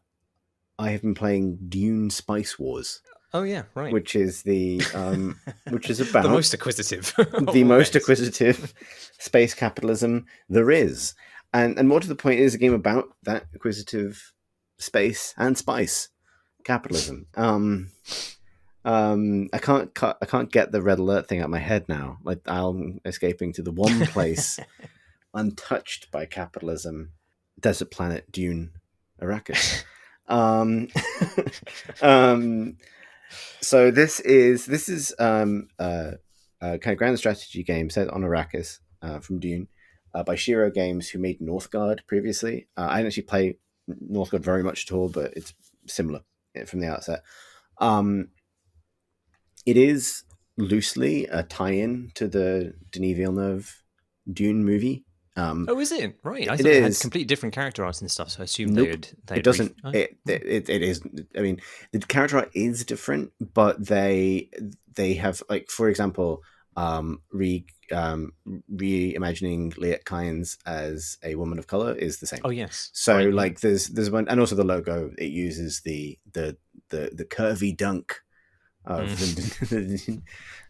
have been playing Dune Spice Wars. Oh yeah, right. Which is about the most acquisitive, acquisitive space capitalism there is, and more to the point, is a game about that acquisitive space and spice capitalism. I can't get the red alert thing out of my head now. Like, I'm escaping to the one place untouched by capitalism: desert planet Dune, Arrakis. So this is kind of grand strategy game set on Arrakis from Dune by Shiro Games, who made Northgard previously. I didn't actually play Northgard very much at all, but it's similar from the outset. It is loosely a tie-in to the Denis Villeneuve Dune movie. Oh, is it? Right. I thought it had completely different character art and stuff, so I assumed it doesn't. It is. I mean, the character art is different, but they have, like, for example, reimagining Liet Kynes as a woman of color is the same. Oh yes. So right, there's one, and also the logo, it uses the curvy dunk of Mm.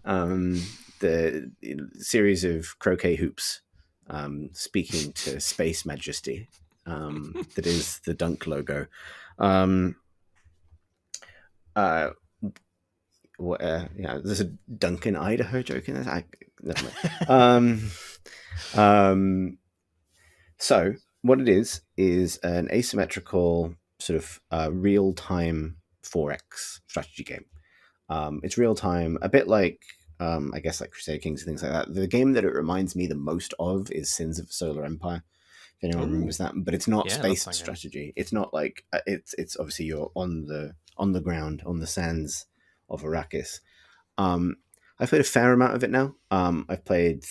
um, the series of croquet hoops speaking to space majesty that is the Dunk logo. Um, uh, there's a Duncan Idaho joke in this. Never mind. Um, so what it is an asymmetrical sort of real time 4X strategy game. It's real time, a bit like I guess like Crusader Kings and things like that. The game that it reminds me the most of is Sins of the Solar Empire. If anyone Ooh, remembers that, but it's not yeah, I love space that game. strategy. It's not like it's obviously you're on the ground on the sands of Arrakis. Um, I've played a fair amount of it now. I've played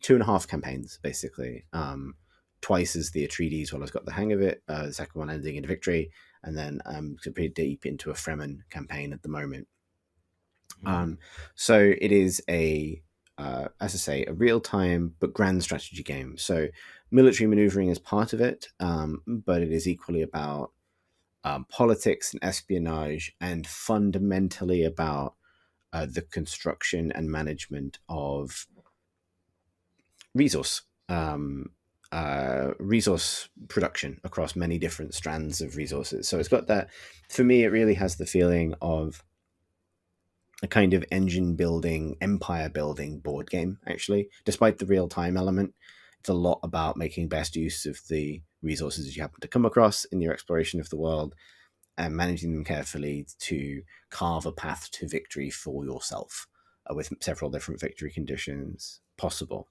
two and a half campaigns basically. Twice as the Atreides while I've got the hang of it. The second one ending in victory, and then I'm pretty deep into a Fremen campaign at the moment. Mm. So it is as I say, a real time but grand strategy game. So military maneuvering is part of it, but it is equally about politics and espionage, and fundamentally about the construction and management of resource resource production across many different strands of resources. So it's got that. For me, it really has the feeling of a kind of engine building, empire building board game, actually, despite the real time element. It's a lot about making best use of the resources you happen to come across in your exploration of the world and managing them carefully to carve a path to victory for yourself with several different victory conditions possible.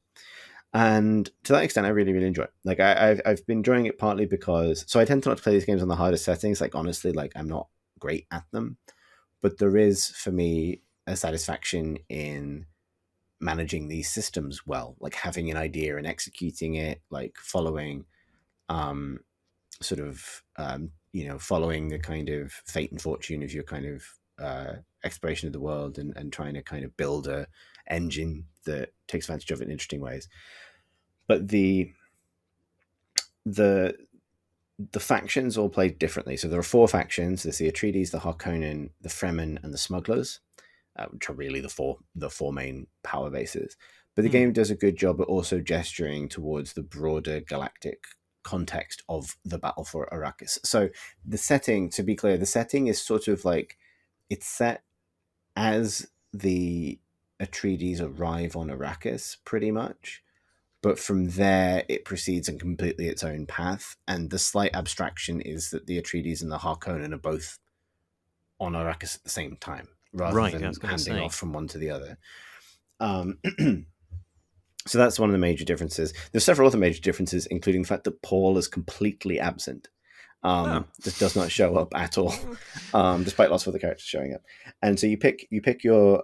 And to that extent, I really, really enjoy it. Like I've been enjoying it partly because I tend to not to play these games on the hardest settings. Like honestly, like I'm not great at them, but there is for me a satisfaction in managing these systems well, like having an idea and executing it, like following um sort of following the kind of fate and fortune of your kind of exploration of the world, and trying to kind of build a engine that takes advantage of it in interesting ways. But the the factions all play differently. So there are four factions. There's the Atreides, the Harkonnen, the Fremen, and the Smugglers, which are really the four main power bases. But the Mm. game does a good job at also gesturing towards the broader galactic context of the battle for Arrakis. So the setting, to be clear, the setting is sort of like it's set as the Atreides arrive on Arrakis, pretty much. But from there, it proceeds in completely its own path. And the slight abstraction is that the Atreides and the Harkonnen are both on Arrakis at the same time, rather Right, I than was going to handing off say. from one to the other. Um, so that's one of the major differences. There's several other major differences, including the fact that Paul is completely absent. Oh. Just does not show up at all, despite lots of other characters showing up. And so you pick your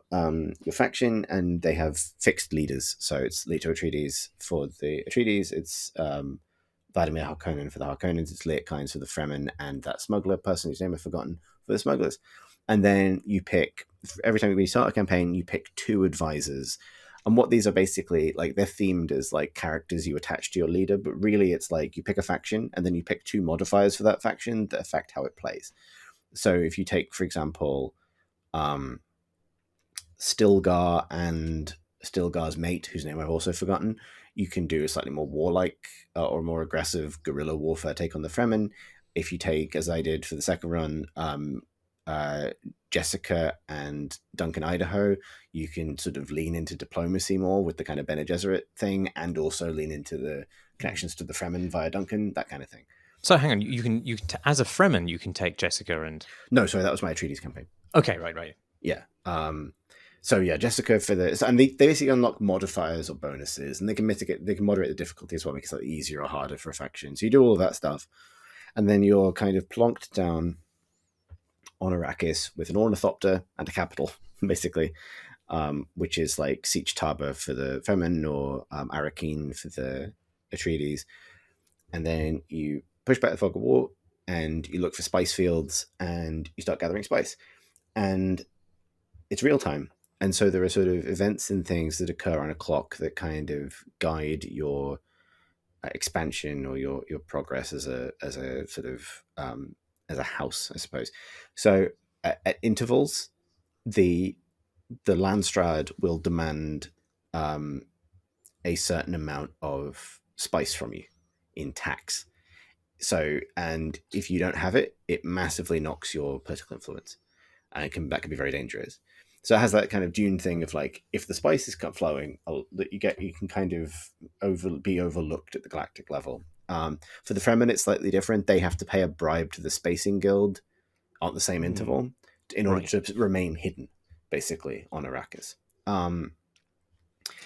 faction, and they have fixed leaders. So it's Leto Atreides for the Atreides. It's Vladimir Harkonnen for the Harkonnens. It's Leet Kynes for the Fremen, and that smuggler person whose name I've forgotten for the smugglers. And then you pick every time when you start a campaign, you pick two advisors. And what these are basically like, they're themed as like characters you attach to your leader, but really it's like you pick a faction and then you pick two modifiers for that faction that affect how it plays. So if you take, for example, um, Stilgar and Stilgar's mate, whose name I've also forgotten, you can do a slightly more warlike or more aggressive guerrilla warfare take on the Fremen. If you take, as I did for the second run, uh, Jessica and Duncan Idaho, you can sort of lean into diplomacy more with the kind of Bene Gesserit thing, and also lean into the connections to the Fremen via Duncan, that kind of thing. So hang on, as a Fremen, you can take Jessica and. No, sorry, that was my Atreides campaign. Okay, right, right. Yeah. So yeah, Jessica for the and they basically unlock modifiers or bonuses, and they can moderate the difficulty as well, make it slightly easier or harder for a faction. So you do all of that stuff, and then you're kind of plonked down on Arrakis with an ornithopter and a capital, basically, which is like Siege Taba for the Fremen or Arakeen for the Atreides, and then you push back the fog of war, and you look for spice fields, and you start gathering spice, and it's real time. And so there are sort of events and things that occur on a clock that kind of guide your expansion or your progress as a sort of as a house, I suppose. So at intervals, the Landstrad will demand a certain amount of spice from you in tax. So, and if you don't have it, it massively knocks your political influence, and that can be very dangerous. So it has that kind of Dune thing of like, if the spice is flowing, that you can kind of be overlooked at the galactic level. For the Fremen, it's slightly different. They have to pay a bribe to the Spacing Guild on the same interval in order Right. to remain hidden, basically, on Arrakis. Um,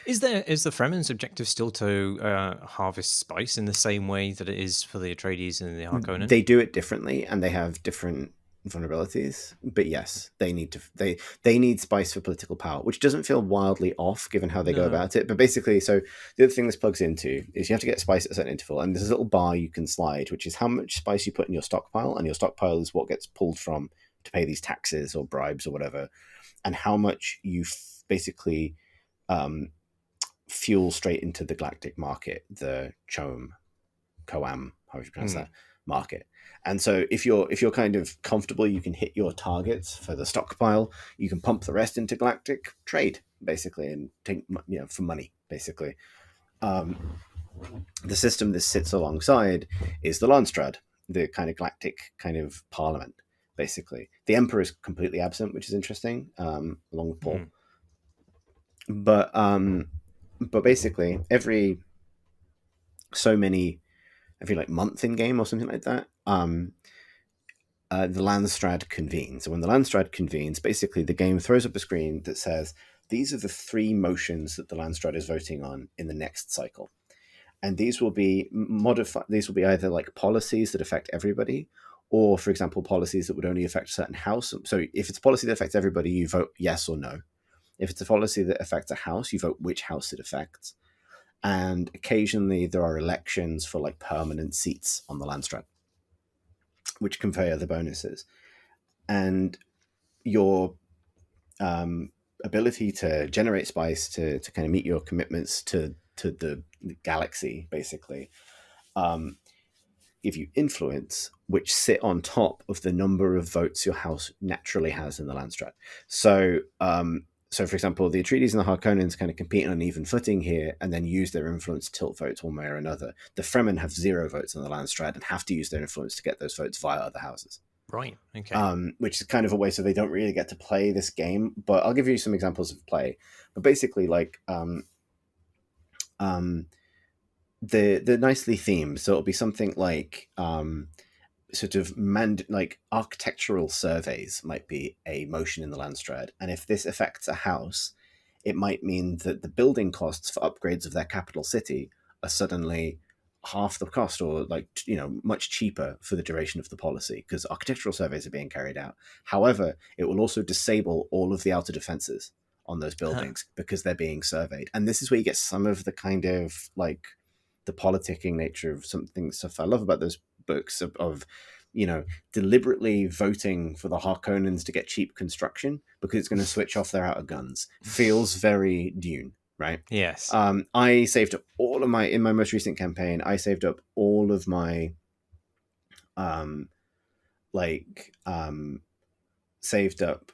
Is the Fremen's objective still to harvest spice in the same way that it is for the Atreides and the Harkonnen? they do it differently, and they have different vulnerabilities. But yes, they need spice for political power, which doesn't feel wildly off given how they go No. about it. But basically, so the other thing this plugs into is you have to get spice at a certain interval, and there's a little bar you can slide, which is how much spice you put in your stockpile, and your stockpile is what gets pulled from to pay these taxes or bribes or whatever, and how much you basically fuel straight into the galactic market, the Coam, how would you pronounce that, market. And so if you're kind of comfortable, you can hit your targets for the stockpile. You can pump the rest into galactic trade, basically, and take for money, basically. The system this sits alongside is the Landstrad, the kind of galactic kind of parliament, basically. The Emperor is completely absent, which is interesting, along with Paul. But basically, every so many, I feel like month in game or something like that, the Landstrad convenes. And when the Landstrad convenes, basically the game throws up a screen that says, these are the 3 motions that the Landstrad is voting on in the next cycle. And these will be modified. These will be either like policies that affect everybody, or, for example, policies that would only affect a certain house. So if it's a policy that affects everybody, you vote yes or no. If it's a policy that affects a house, you vote which house it affects. And occasionally there are elections for like permanent seats on the Landstrad, which confer the bonuses. And your ability to generate spice to kind of meet your commitments to the galaxy, basically, give you influence, which sit on top of the number of votes your house naturally has in the Landstrad. So, for example, the Atreides and the Harkonnens kind of compete on an even footing here, and then use their influence to tilt votes one way or another. The Fremen have 0 votes on the Landstrad and have to use their influence to get those votes via other houses. Right. Okay. Which is kind of a way so they don't really get to play this game. But I'll give you some examples of play. But basically, like the nicely themed, so it'll be something like sort of like architectural surveys might be a motion in the Landstrad, and if this affects a house, it might mean that the building costs for upgrades of their capital city are suddenly half the cost, or like much cheaper for the duration of the policy, because architectural surveys are being carried out. However, it will also disable all of the outer defenses on those buildings because they're being surveyed, and this is where you get some of the kind of like the politicking nature of stuff I love about those books of deliberately voting for the Harkonnens to get cheap construction because it's going to switch off their outer guns. Feels very Dune, right? Yes. I saved up all of in my most recent campaign, I saved up all of my saved up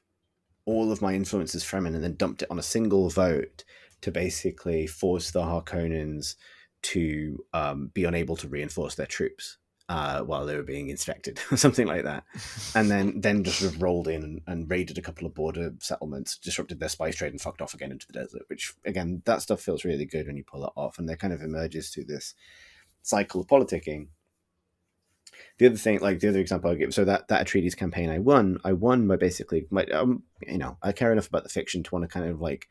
all of my influences Fremen and then dumped it on a single vote to basically force the Harkonnens to be unable to reinforce their troops while they were being inspected or something like that. And then just sort of rolled in and raided a couple of border settlements, disrupted their spice trade, and fucked off again into the desert, which, again, that stuff feels really good when you pull it off. And there kind of emerges to this cycle of politicking. The other thing, like the other example I give, so that Atreides campaign I won by basically, I care enough about the fiction to want to kind of like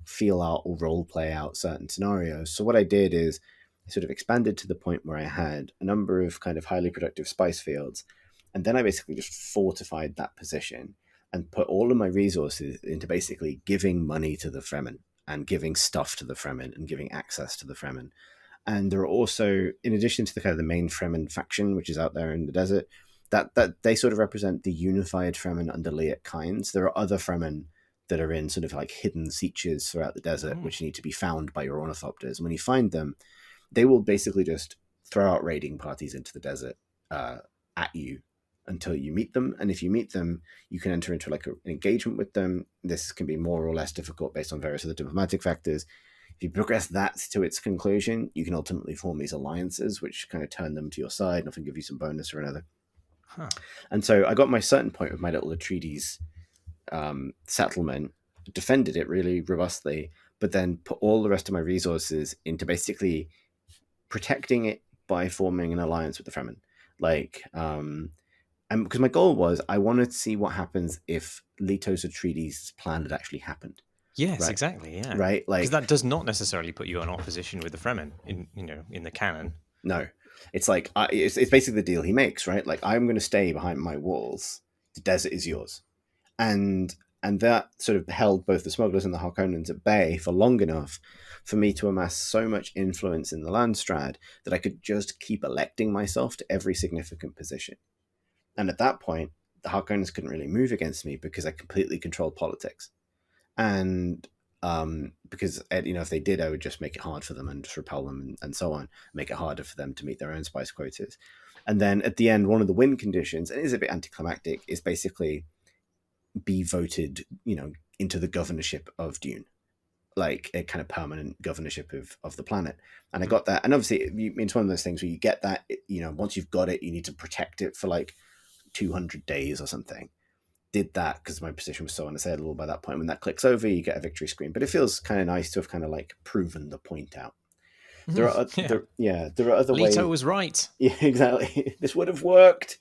feel out or role play out certain scenarios. So what I did is I sort of expanded to the point where I had a number of kind of highly productive spice fields, and then I basically just fortified that position and put all of my resources into basically giving money to the Fremen and giving stuff to the Fremen and giving access to the Fremen. And there are also, in addition to the kind of the main Fremen faction, which is out there in the desert, that they sort of represent the unified Fremen under Liet kinds. There are other Fremen that are in sort of like hidden seaches throughout the desert, which need to be found by your ornithopters. And when you find them, they will basically just throw out raiding parties into the desert at you until you meet them. And if you meet them, you can enter into like an engagement with them. This can be more or less difficult based on various other diplomatic factors. If you progress that to its conclusion, you can ultimately form these alliances, which kind of turn them to your side and often give you some bonus or another. Huh. And so I got my certain point with my little Atreides settlement, defended it really robustly, but then put all the rest of my resources into basically protecting it by forming an alliance with the Fremen. Like, and because my goal was, I wanted to see what happens if Letos Atreides' plan had actually happened. Yes, Right. exactly. Yeah, Right. because Like, that does not necessarily put you in opposition with the Fremen in the canon. no, it's like, it's basically the deal he makes, right? Like, I'm going to stay behind my walls. The desert is yours. And that sort of held both the smugglers and the Harkonnens at bay for long enough for me to amass so much influence in the Landstrad that I could just keep electing myself to every significant position. And at that point, the Harkonnens couldn't really move against me because I completely controlled politics. And because if they did, I would just make it hard for them and just repel them and so on, make it harder for them to meet their own spice quotas. And then at the end, one of the win conditions, and it is a bit anticlimactic, is basically be voted, into the governorship of Dune, like a kind of permanent governorship of the planet. And I got that. And obviously, it's one of those things where you get that, once you've got it, you need to protect it for like 200 days or something. Did that because my position was so unassailable by that point. When that clicks over, you get a victory screen. But it feels kind of nice to have kind of like proven the point out. There are, there are other ways. Leto was right. Yeah, exactly. This would have worked.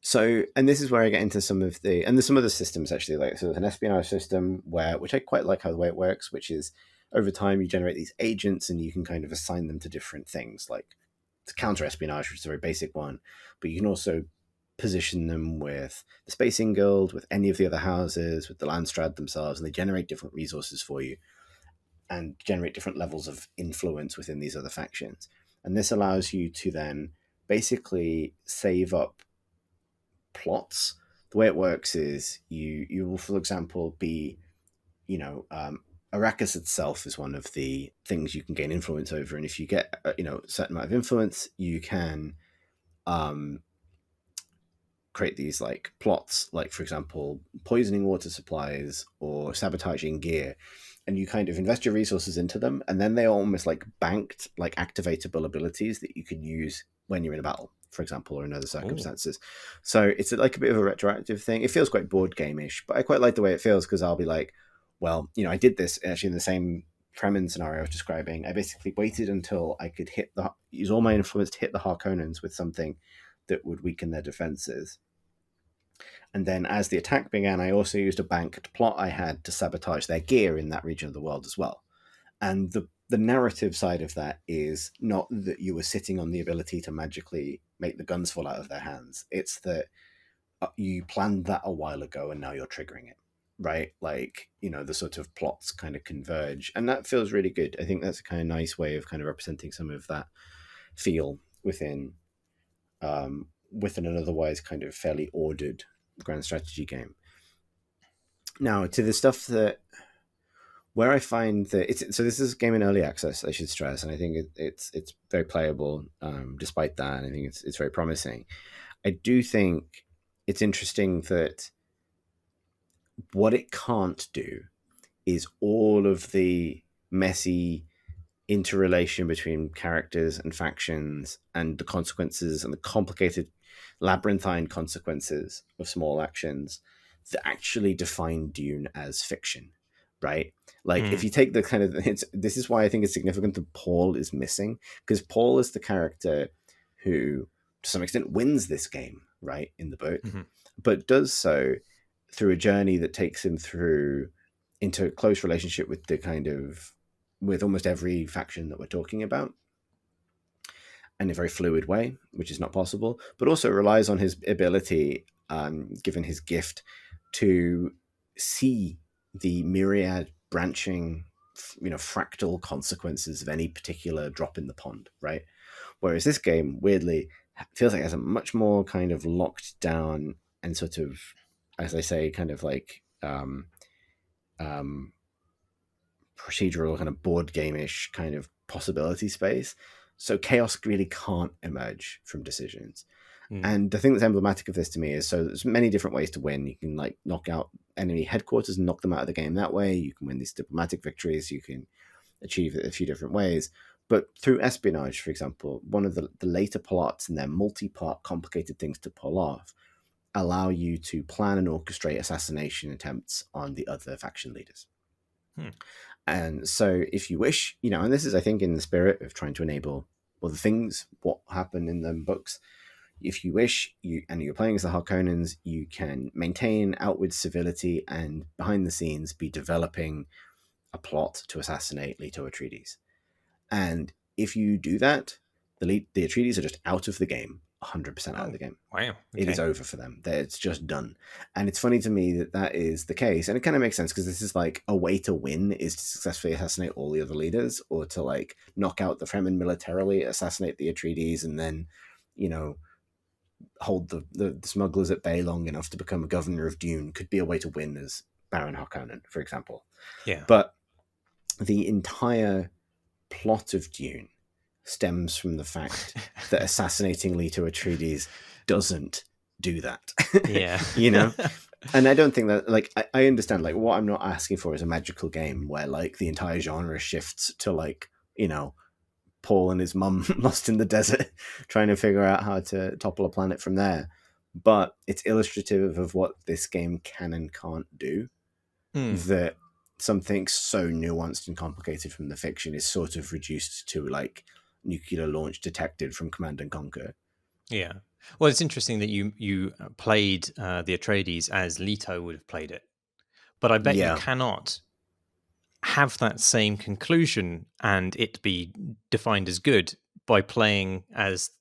So, and this is where I get into some of there's some other systems actually, like, so there's an espionage system which I quite like how the way it works, which is over time you generate these agents and you can kind of assign them to different things, like it's counter espionage, which is a very basic one, but you can also position them with the Spacing Guild, with any of the other houses, with the Landstrad themselves, and they generate different resources for you and generate different levels of influence within these other factions. And this allows you to then basically save up plots. The way it works is you will, for example, be, Arrakis itself is one of the things you can gain influence over, and if you get a certain amount of influence, you can create these like plots, like for example, poisoning water supplies or sabotaging gear, and you kind of invest your resources into them, and then they are almost like banked, like activatable abilities that you can use when you're in a battle, for example, or in other circumstances. Ooh. So it's like a bit of a retroactive thing. It feels quite board game-ish, but I quite like the way it feels because I'll be like, well, I did this actually in the same Fremen scenario I was describing. I basically waited until I could use all my influence to hit the Harkonnens with something that would weaken their defenses. And then as the attack began, I also used a banked plot I had to sabotage their gear in that region of the world as well. And the narrative side of that is not that you were sitting on the ability to magically make the guns fall out of their hands. It's that you planned that a while ago and now you're triggering it, right? Like, the sort of plots kind of converge. And that feels really good. I think that's a kind of nice way of kind of representing some of that feel within an otherwise kind of fairly ordered grand strategy game. Now, to the stuff that where I find that so this is a game in early access, I should stress, and I think it's very playable. Despite that, I think it's very promising. I do think it's interesting that what it can't do is all of the messy interrelation between characters and factions and the consequences and the complicated labyrinthine consequences of small actions that actually define Dune as fiction, right? Like, if you take the kind of, this is why I think it's significant that Paul is missing, because Paul is the character who, to some extent, wins this game, right, in the book, but does so through a journey that takes him through into a close relationship with almost every faction that we're talking about, in a very fluid way, which is not possible, but also relies on his ability, given his gift, to see the myriad branching, fractal consequences of any particular drop in the pond, right? Whereas this game, weirdly, feels like it has a much more kind of locked down and sort of, as I say, kind of like procedural kind of board game-ish kind of possibility space So chaos really can't emerge from decisions. Mm. And the thing that's emblematic of this to me is, so there's many different ways to win. You can like knock out enemy headquarters and knock them out of the game that way. You can win these diplomatic victories. You can achieve it a few different ways. But through espionage, for example, one of the later plots, and their multi-part complicated things to pull off, allow you to plan and orchestrate assassination attempts on the other faction leaders. Hmm. And so if you wish, and this is, I think, in the spirit of trying to enable other things, what happened in the books, if you wish, you're playing as the Harkonnens, you can maintain outward civility and behind the scenes be developing a plot to assassinate Leto Atreides. And if you do that, the Atreides are just out of the game, 100% out of the game. Wow. Okay. It is over for them. It's just done. And it's funny to me that is the case. And it kind of makes sense because this is like a way to win is to successfully assassinate all the other leaders, or to like knock out the Fremen militarily, assassinate the Atreides, and then, hold the smugglers at bay long enough to become a governor of Dune could be a way to win as Baron Harkonnen, for example. Yeah. But the entire plot of Dune stems from the fact that assassinating Leto Atreides doesn't do that. Yeah. And I don't think that, like, I understand, like, what I'm not asking for is a magical game where, like, the entire genre shifts to, like, Paul and his mum lost in the desert trying to figure out how to topple a planet from there. But it's illustrative of what this game can and can't do. That something so nuanced and complicated from the fiction is sort of reduced to like nuclear launch detected from Command and Conquer. Yeah. Well, it's interesting that you played the Atreides as Leto would have played it, but I bet you cannot have that same conclusion and it be defined as good by playing as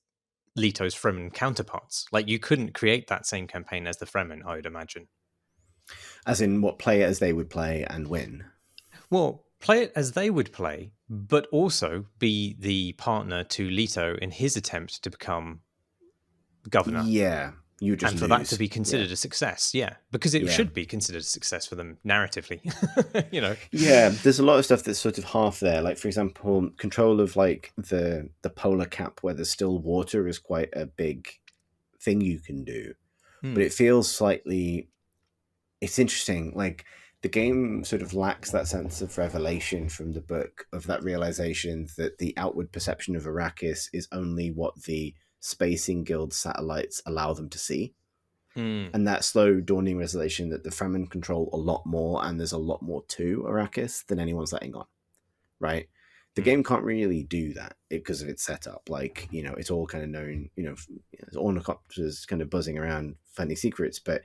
Leto's Fremen counterparts. Like, you couldn't create that same campaign as the Fremen, I would imagine. As in, what, play it as they would play and win? Well, play it as they would play, but also be the partner to Leto in his attempt to become governor. Yeah. You just and for lose. that to be considered a success, because it should be considered a success for them narratively. Yeah, there's a lot of stuff that's sort of half there. Like, for example, control of like the polar cap where there's still water is quite a big thing you can do, but it feels slightly. It's interesting. Like, the game sort of lacks that sense of revelation from the book, of that realization that the outward perception of Arrakis is only what the Spacing Guild satellites allow them to see. And that slow dawning realization that the Fremen control a lot more, and there's a lot more to Arrakis than anyone's letting on, right? The game can't really do that because of its setup. Like, it's all kind of known, there's ornithopters kind of buzzing around finding secrets, but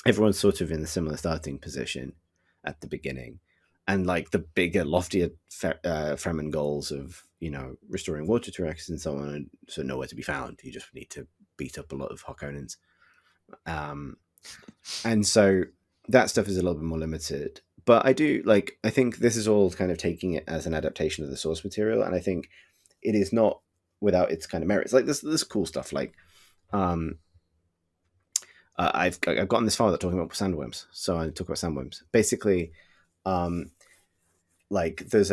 everyone's sort of in a similar starting position at the beginning. And like the bigger, loftier Fremen goals of, restoring water to Arrakis and so on, so nowhere to be found. You just need to beat up a lot of Harkonnens. And so that stuff is a little bit more limited. But I think this is all kind of taking it as an adaptation of the source material. And I think it is not without its kind of merits. Like, this there's cool stuff. Like, I've gotten this far without talking about sandworms, so I talk about sandworms. Basically, like, there's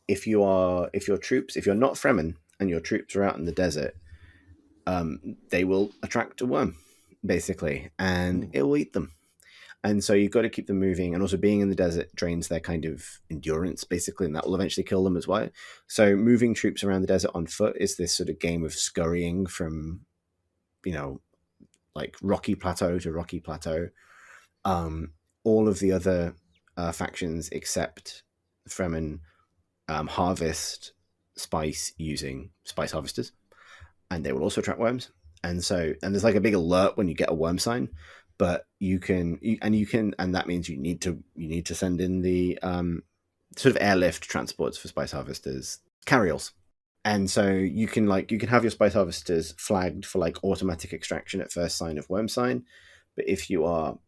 if you're not Fremen and your troops are out in the desert, they will attract a worm, basically, and it will eat them. And so you've got to keep them moving, and also being in the desert drains their kind of endurance, basically, and that will eventually kill them as well. So moving troops around the desert on foot is this sort of game of scurrying from, like rocky plateau to rocky plateau. All of the other factions except Fremen harvest spice using spice harvesters, and they will also attract worms. And there's like a big alert when you get a worm sign, but and that means you need to send in the sort of airlift transports for spice harvesters, carryalls. And so you can have your spice harvesters flagged for like automatic extraction at first sign of worm sign. But if you are,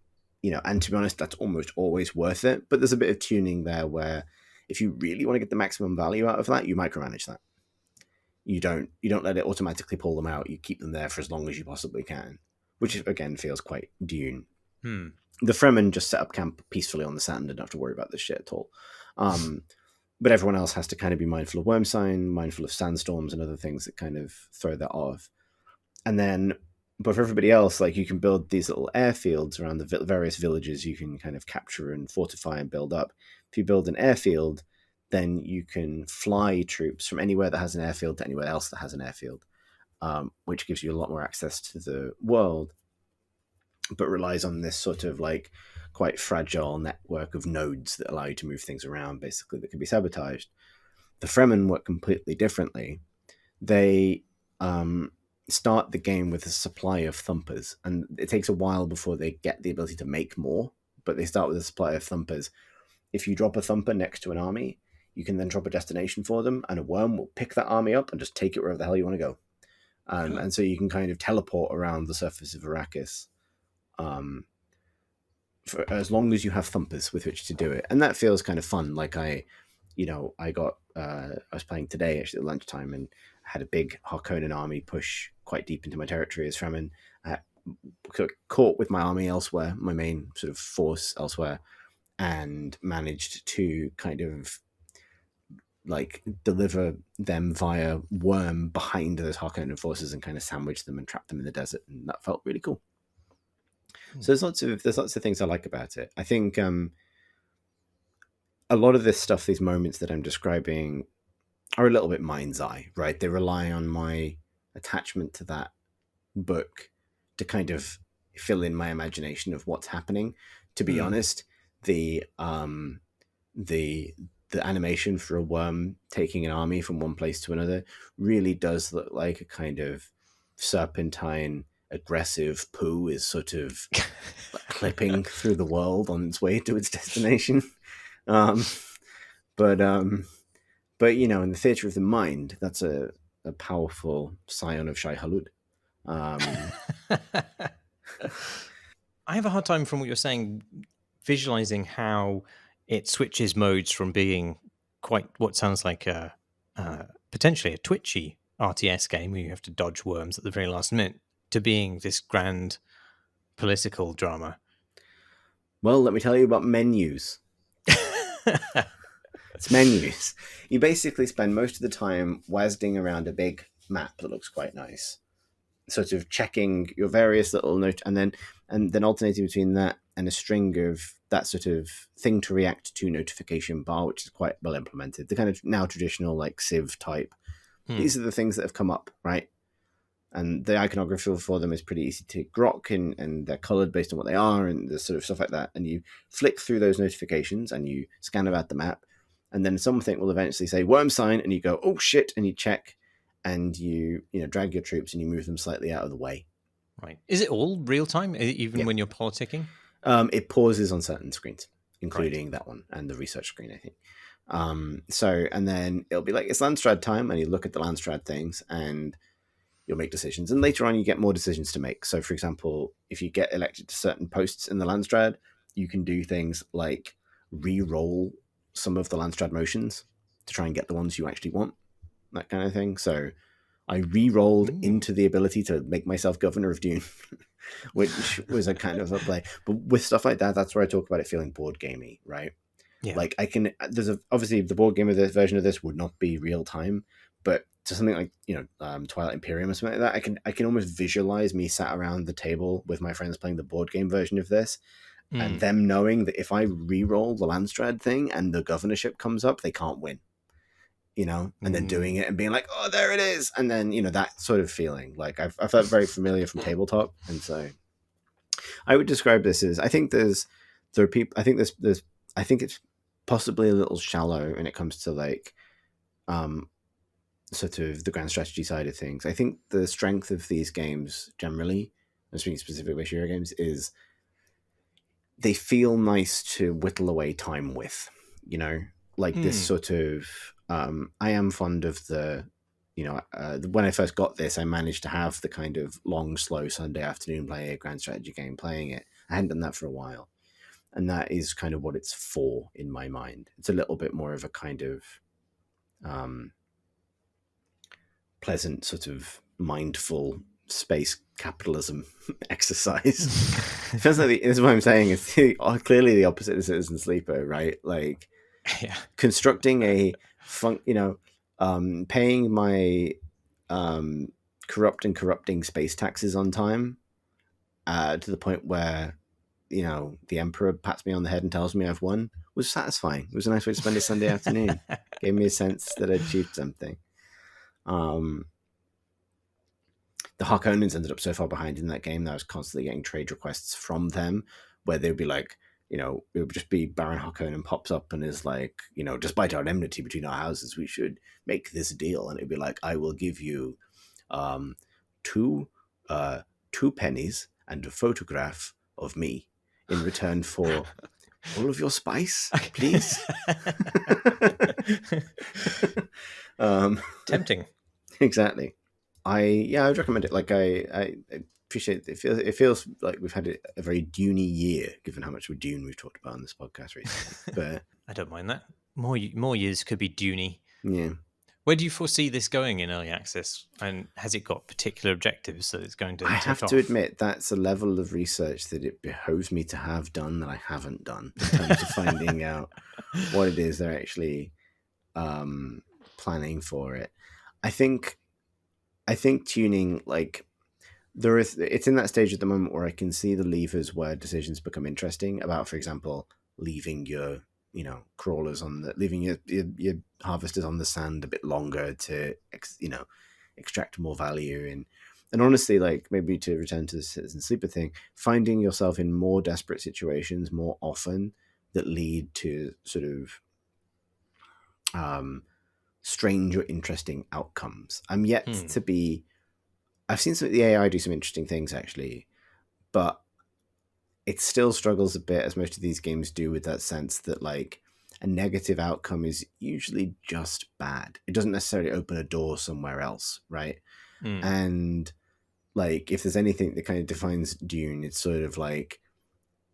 and to be honest, that's almost always worth it. But there's a bit of tuning there where if you really want to get the maximum value out of that, you micromanage that. You don't let it automatically pull them out. You keep them there for as long as you possibly can, which again feels quite Dune. The Fremen just set up camp peacefully on the sand and don't have to worry about this shit at all. but everyone else has to kind of be mindful of worm sign, mindful of sandstorms and other things that kind of throw that off. And then, but for everybody else, like you can build these little airfields around the various villages you can kind of capture and fortify and build up. If you build an airfield, then you can fly troops from anywhere that has an airfield to anywhere else that has an airfield, which gives you a lot more access to the world, but relies on this sort of like quite fragile network of nodes that allow you to move things around, basically, that can be sabotaged. The Fremen work completely differently. They start the game with a supply of thumpers, and it takes a while before they get the ability to make more, but they start with a supply of thumpers. If you drop a thumper next to an army, you can then drop a destination for them, and a worm will pick that army up and just take it wherever the hell you want to go. And so you can kind of teleport around the surface of Arrakis for as long as you have thumpers with which to do it. And that feels kind of fun. Like I was playing today actually at lunchtime, and I had a big Harkonnen army push quite deep into my territory as Fremen. I got caught with my army elsewhere, my main sort of force elsewhere, and managed to kind of like deliver them via worm behind those Harkonnen forces and kind of sandwich them and trap them in the desert. And that felt really cool. So there's lots of things I like about it. I think a lot of this stuff, these moments that I'm describing, are a little bit mind's eye, right? They rely on my attachment to that book to kind of fill in my imagination of what's happening. To be honest, the animation for a worm taking an army from one place to another really does look like a kind of serpentine aggressive poo is sort of like clipping through the world on its way to its destination. But you know, in the theater of the mind, that's a powerful scion of Shai Halud. I have a hard time, from what you're saying, visualizing how it switches modes from being quite what sounds like potentially a twitchy RTS game where you have to dodge worms at the very last minute to being this grand political drama. Well, let me tell you about menus. It's menus. You basically spend most of the time WASDing around a big map that looks quite nice, sort of checking your various little note, and then alternating between that and a string of that sort of thing to react to notification bar, which is quite well implemented. The kind of now traditional like Civ type. These are the things that have come up, right? And the iconography for them is pretty easy to grok, and they're colored based on what they are, and the sort of stuff like that. And you flick through those notifications and you scan about the map, and then something will eventually say worm sign, and you go, oh shit, and you check, and you drag your troops and you move them slightly out of the way. Right. Is it all real time, even when you're politicking? It pauses on certain screens, including that one and the research screen, I think. And then it'll be like, it's Landstrad time, and you look at the Landstrad things and you'll make decisions. And later on, you get more decisions to make. So, for example, if you get elected to certain posts in the Landstrad, you can do things like re-roll some of the Landstrad motions to try and get the ones you actually want, that kind of thing. So I re-rolled into the ability to make myself governor of Dune, which was a kind of a play. But with stuff like that, that's where I talk about it feeling board gamey, right? Yeah. Like obviously the board game of this version of this would not be real time, but to something like Twilight Imperium or something like that, I can almost visualize me sat around the table with my friends playing the board game version of this, and them knowing that if I re-roll the Landstrad thing and the governorship comes up, they can't win. And then doing it and being like, oh, there it is, and then that sort of feeling. Like I felt very familiar from tabletop, and so I would describe this as I think it's possibly a little shallow when it comes to like sort of the grand strategy side of things. I think the strength of these games generally, I'm speaking specifically about Euro games, is they feel nice to whittle away time with, this sort of I am fond of the when I first got this, I managed to have the kind of long, slow Sunday afternoon play a grand strategy game playing it. I hadn't done that for a while, and that is kind of what it's for in my mind. It's a little bit more of a kind of pleasant sort of mindful space capitalism exercise. It feels like this is what I'm saying. It's clearly the opposite of Citizen Sleeper, right? Like Yeah. constructing a paying my corrupting space taxes on time, to the point where the emperor pats me on the head and tells me I've won, was satisfying. It was a nice way to spend a Sunday afternoon. Gave me a sense that I'd achieved something. The Harkonnens ended up so far behind in that game that I was constantly getting trade requests from them, where they would be like, it would just be Baron Harkonnen pops up and is like, despite our enmity between our houses, we should make this deal. And it'd be like, I will give you two pennies and a photograph of me in return for all of your spice, please. Tempting. Exactly. I would recommend it. Like I appreciate it. It feels like we've had a very Dune-y year, given how much of Dune we've talked about on this podcast recently. But I don't mind that. More years could be Dune-y. yeah. Where do you foresee this going in early access? And has it got particular objectives that it's going to I tick have off? to admit that's a level of research that it behoves me to have done that I haven't done, in terms of finding out what it is they're actually planning for it. I think tuning, like, it's in that stage at the moment where I can see the levers where decisions become interesting about, for example, leaving your crawlers leaving your harvesters on the sand a bit longer to extract more value, and honestly, like, maybe to return to the citizen sleeper thing, finding yourself in more desperate situations more often that lead to sort of strange or interesting outcomes. I'm yet to be. I've seen some of the AI do some interesting things, actually, but it still struggles a bit, as most of these games do, with that sense that, like, a negative outcome is usually just bad. It doesn't necessarily open a door somewhere else, right? And, like, if there's anything that kind of defines Dune, it's sort of like,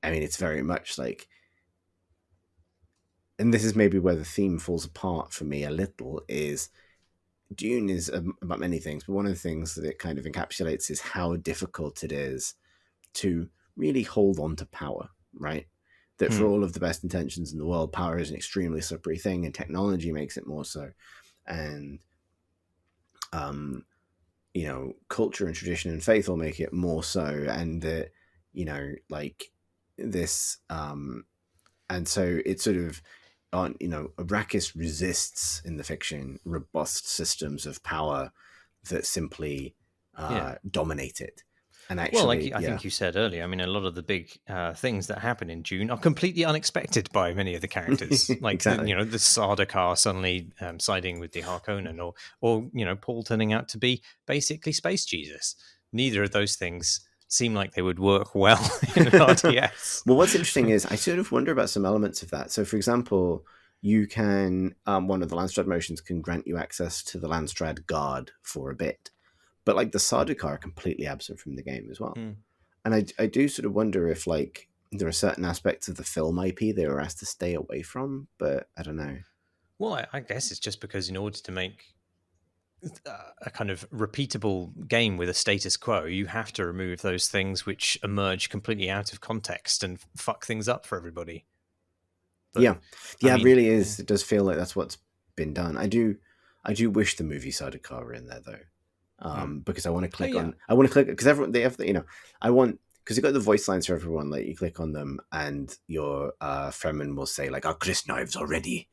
I mean, it's very much like, and this is maybe where the theme falls apart for me a little, is Dune is about many things, but one of the things that it kind of encapsulates is how difficult it is to really hold on to power, right? That for all of the best intentions in the world, power is an extremely slippery thing, and technology makes it more so. And, culture and tradition and faith will make it more so. And that, like this, and so it's sort of, Arrakis resists in the fiction robust systems of power that simply dominate it. And actually, well, like I think you said earlier, I mean, a lot of the big things that happen in Dune are completely unexpected by many of the characters. Like, exactly. the Sardaukar suddenly siding with the Harkonnen, or Paul turning out to be basically Space Jesus. Neither of those things seem like they would work well in an RTS. Well, what's interesting is I sort of wonder about some elements of that. So, for example, you can one of the Landstrad motions can grant you access to the Landstrad Guard for a bit, but, like, the Sardaukar are completely absent from the game as well. And I do sort of wonder if, like, there are certain aspects of the film IP they were asked to stay away from, but I don't know. Well, I guess it's just because in order to make a kind of repeatable game with a status quo, you have to remove those things which emerge completely out of context and fuck things up for everybody. But, yeah, it really is. It does feel like that's what's been done. I do wish the movie Sardaukar were in there, though, because I want to click on. I want to click because everyone they have I want, because you got the voice lines for everyone. Like, you click on them and your Fremen will say, like, "Our grist knives are ready,"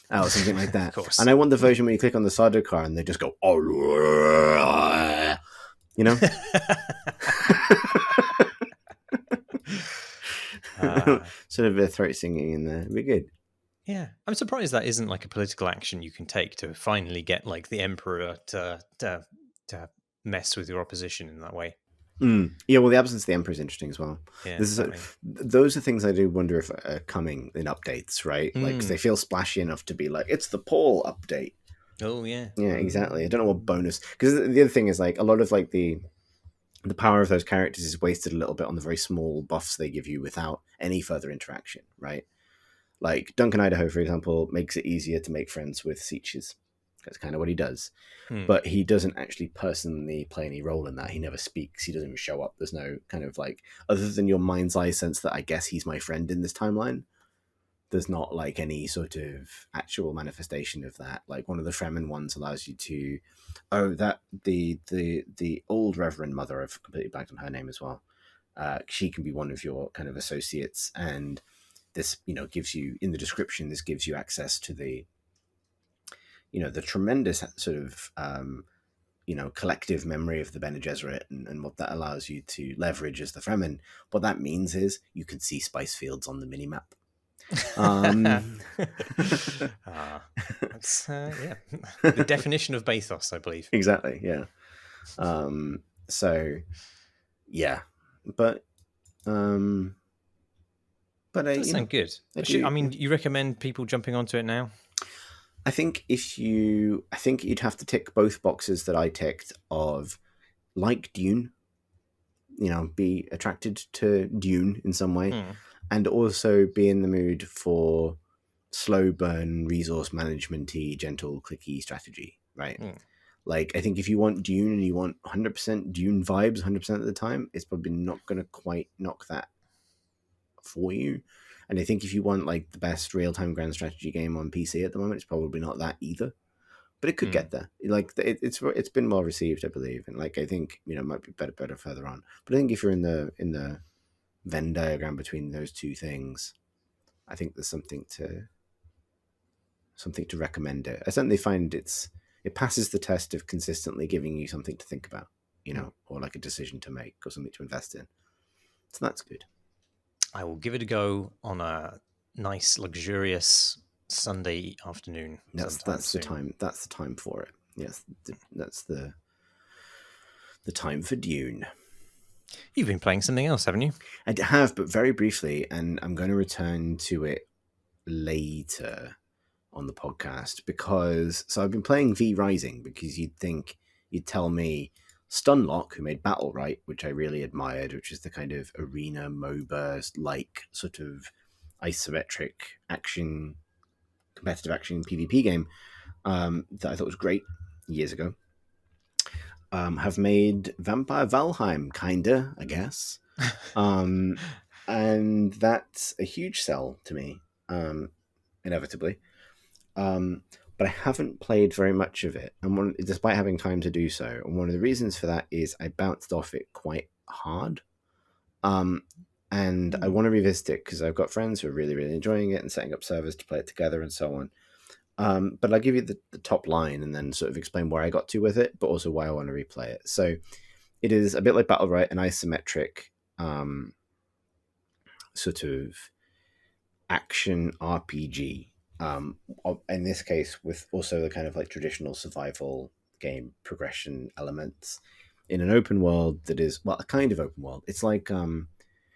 or something like that. Of course. And I want the version where you click on the Sardaukar and they just go, "Oh," sort of a throat singing in there. It'd be good. Yeah, I'm surprised that isn't like a political action you can take to finally get, like, the Emperor to mess with your opposition in that way. Yeah, well, the absence of the Emperor is interesting as well. Yeah, Those are things I do wonder if are coming in updates, right? Like, because they feel splashy enough to be like, it's the Paul update. Oh, yeah. Yeah, exactly. I don't know what bonus, because the other thing is, like, a lot of, like, the power of those characters is wasted a little bit on the very small buffs they give you without any further interaction, right? Like, Duncan Idaho, for example, makes it easier to make friends with Seaches. That's kind of what he does. But he doesn't actually personally play any role in that. He never speaks. He doesn't even show up. There's no kind of, like, other than your mind's eye sense that I guess he's my friend in this timeline. there's not like any sort of actual manifestation of that. Like one of the Fremen ones allows you to, the old Reverend Mother, I've completely blanked on her name as well. She can be one of your kind of associates, and this, gives you, in the description, this gives you access to the, the tremendous sort of, collective memory of the Bene Gesserit, and what that allows you to leverage as the Fremen. What that means is you can see spice fields on the minimap. That's the definition of bathos, I believe. Exactly, yeah. So yeah, but that sounds good. I mean, you recommend people jumping onto it now? I think you'd have to tick both boxes that I ticked of, like Dune, be attracted to Dune in some way, and also be in the mood for slow burn, resource management-y, gentle, clicky strategy, right? Like, I think if you want Dune and you want 100% Dune vibes 100% of the time, it's probably not going to quite knock that for you. And I think if you want like the best real-time grand strategy game on PC at the moment, it's probably not that either. But it could get there. Like it's been well received, I believe, and like I think it might be better further on. But I think if you're in the Venn diagram between those two things, I think there's something to recommend it. I certainly find it passes the test of consistently giving you something to think about, or like a decision to make or something to invest in. So that's good. I will give it a go on a nice, luxurious Sunday afternoon. That's the time. That's the time for it. Yes, that's the time for Dune. You've been playing something else, haven't you? I have, but very briefly, and I'm going to return to it later on the podcast because I've been playing V Rising because you'd tell me Stunlock, who made Battlerite, which I really admired, which is the kind of arena MOBA like sort of isometric action, competitive action PvP game that I thought was great years ago, have made Vampire Valheim, kinda, I guess. And that's a huge sell to me, inevitably. But I haven't played very much of it, and despite having time to do so. And one of the reasons for that is I bounced off it quite hard. And I want to revisit it because I've got friends who are really, really enjoying it and setting up servers to play it together and so on. But I'll give you the top line and then sort of explain where I got to with it, but also why I want to replay it. So it is a bit like Battlerite, an isometric sort of action RPG. In this case, with also the kind of like traditional survival game progression elements in an open world that is, well, a kind of open world. It's like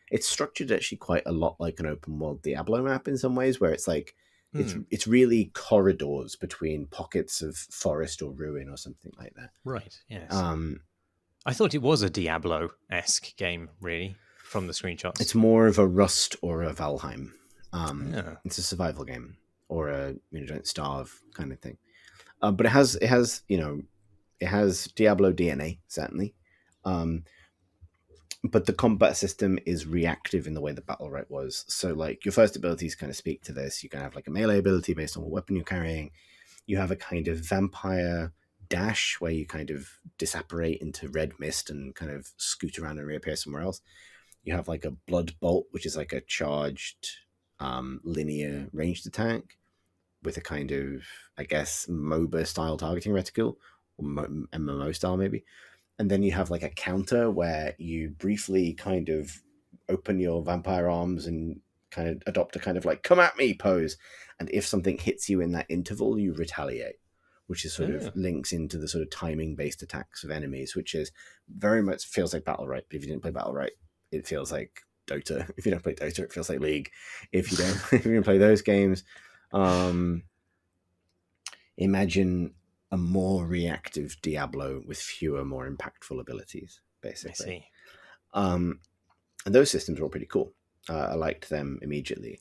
it's structured actually quite a lot like an open world Diablo map in some ways, where it's like it's really corridors between pockets of forest or ruin or something like that. Right. Yes. I thought it was a Diablo-esque game, really, from the screenshots. It's more of a Rust or a Valheim. It's a survival game or a don't starve kind of thing. But it has Diablo DNA, certainly. But the combat system is reactive in the way that Battlerite was. So like your first abilities kind of speak to this. You can have like a melee ability based on what weapon you're carrying. You have a kind of vampire dash where you kind of disapparate into red mist and kind of scoot around and reappear somewhere else. You have like a blood bolt, which is like a charged linear ranged attack with a kind of, I guess, MOBA style targeting reticle, or MMO style maybe. And then you have like a counter where you briefly kind of open your vampire arms and kind of adopt a kind of like come at me pose. And if something hits you in that interval, you retaliate, which is sort of links into the sort of timing based attacks of enemies, which is very much feels like Battlerite. But if you didn't play Battlerite, it feels like Dota. If you don't play Dota, it feels like League. If you don't, if you don't play those games, imagine a more reactive Diablo with fewer, more impactful abilities, basically. I see. And those systems were all pretty cool. I liked them immediately.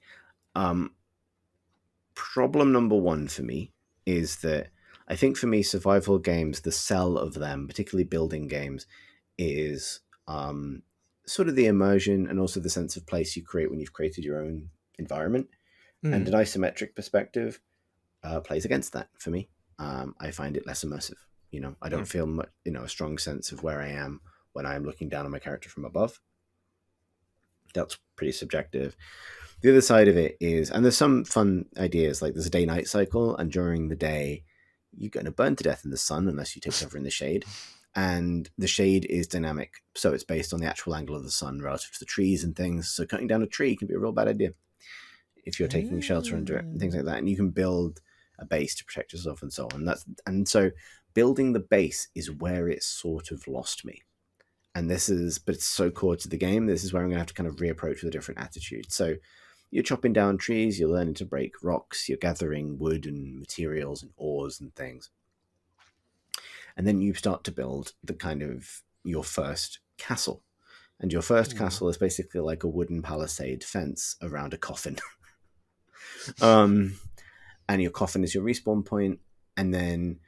Problem number one for me is that I think for me, survival games, the sell of them, particularly building games, is sort of the immersion and also the sense of place you create when you've created your own environment. And an Mm. isometric perspective plays against that for me. I find it less immersive. I don't Mm. feel much, a strong sense of where I am when I am looking down on my character from above. That's pretty subjective. The other side of it is, and there's some fun ideas, like there's a day-night cycle, and during the day, you're going to burn to death in the sun unless you take cover in the shade. And the shade is dynamic, so it's based on the actual angle of the sun relative to the trees and things. So cutting down a tree can be a real bad idea if you're taking shelter under it and things like that. And you can build a base to protect yourself and so on. So building the base is where it sort of lost me. And but it's so core to the game. This is where I'm going to have to kind of reapproach with a different attitude. So you're chopping down trees, you're learning to break rocks, you're gathering wood and materials and ores and things. And then you start to build the kind of your first castle. And your first castle is basically like a wooden palisade fence around a coffin. And your coffin is your respawn point, and then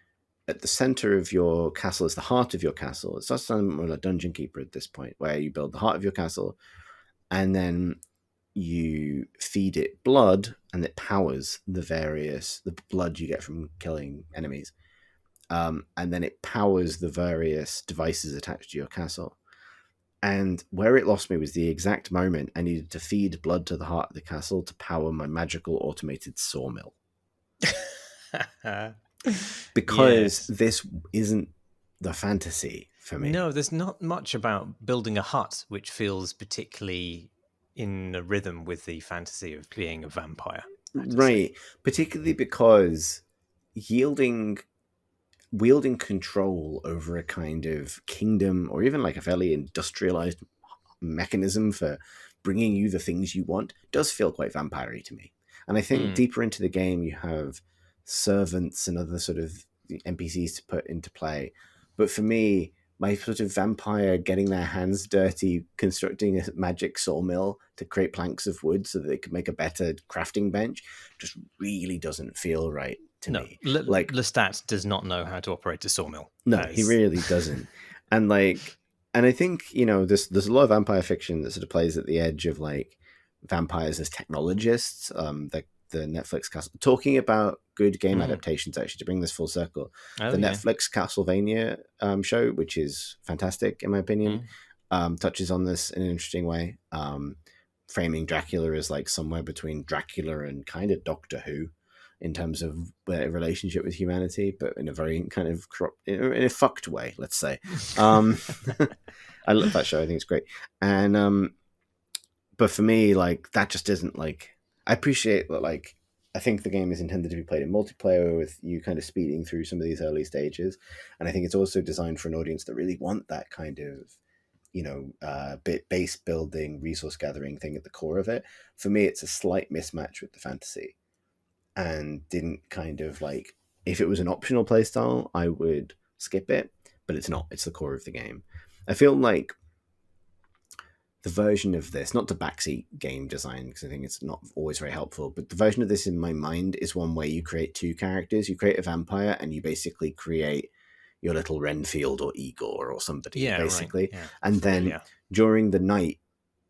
at the center of your castle is the heart of your castle. It starts to sound more like Dungeon Keeper at this point, where you build the heart of your castle, and then you feed it blood, and it powers the blood you get from killing enemies. And then it powers the various devices attached to your castle. And where it lost me was the exact moment I needed to feed blood to the heart of the castle to power my magical automated sawmill. Because Yes. this isn't the fantasy for me. No, there's not much about building a hut which feels particularly in a rhythm with the fantasy of being a vampire. Right. Particularly because wielding control over a kind of kingdom, or even like a fairly industrialized mechanism for bringing you the things you want, does feel quite vampire-y to me. And I think deeper into the game, you have servants and other sort of NPCs to put into play. But for me, my sort of vampire getting their hands dirty, constructing a magic sawmill to create planks of wood so that they could make a better crafting bench, just really doesn't feel right to me. Like Lestat does not know how to operate a sawmill. no, he really doesn't. And I think there's a lot of vampire fiction that sort of plays at the edge of like vampires as technologists. The Netflix talking about good game adaptations, actually, to bring this full circle. Netflix Castlevania show, which is fantastic in my opinion, touches on this in an interesting way, framing Dracula as like somewhere between Dracula and kind of Doctor Who in terms of their relationship with humanity, but in a very kind of in a fucked way, let's say. I love that show. I think it's great. And but for me, like, that just isn't like, I appreciate that, like, I think the game is intended to be played in multiplayer with you kind of speeding through some of these early stages. And I think it's also designed for an audience that really want that kind of, base building, resource gathering thing at the core of it. For me, it's a slight mismatch with the fantasy, and didn't kind of like, if it was an optional playstyle, I would skip it, but it's not. It's the core of the game. I feel like the version of this, not to backseat game design, because I think it's not always very helpful, but the version of this in my mind is one where you create two characters. You create a vampire and you basically create your little Renfield or Igor or somebody, basically. Right. Yeah. And then during the night,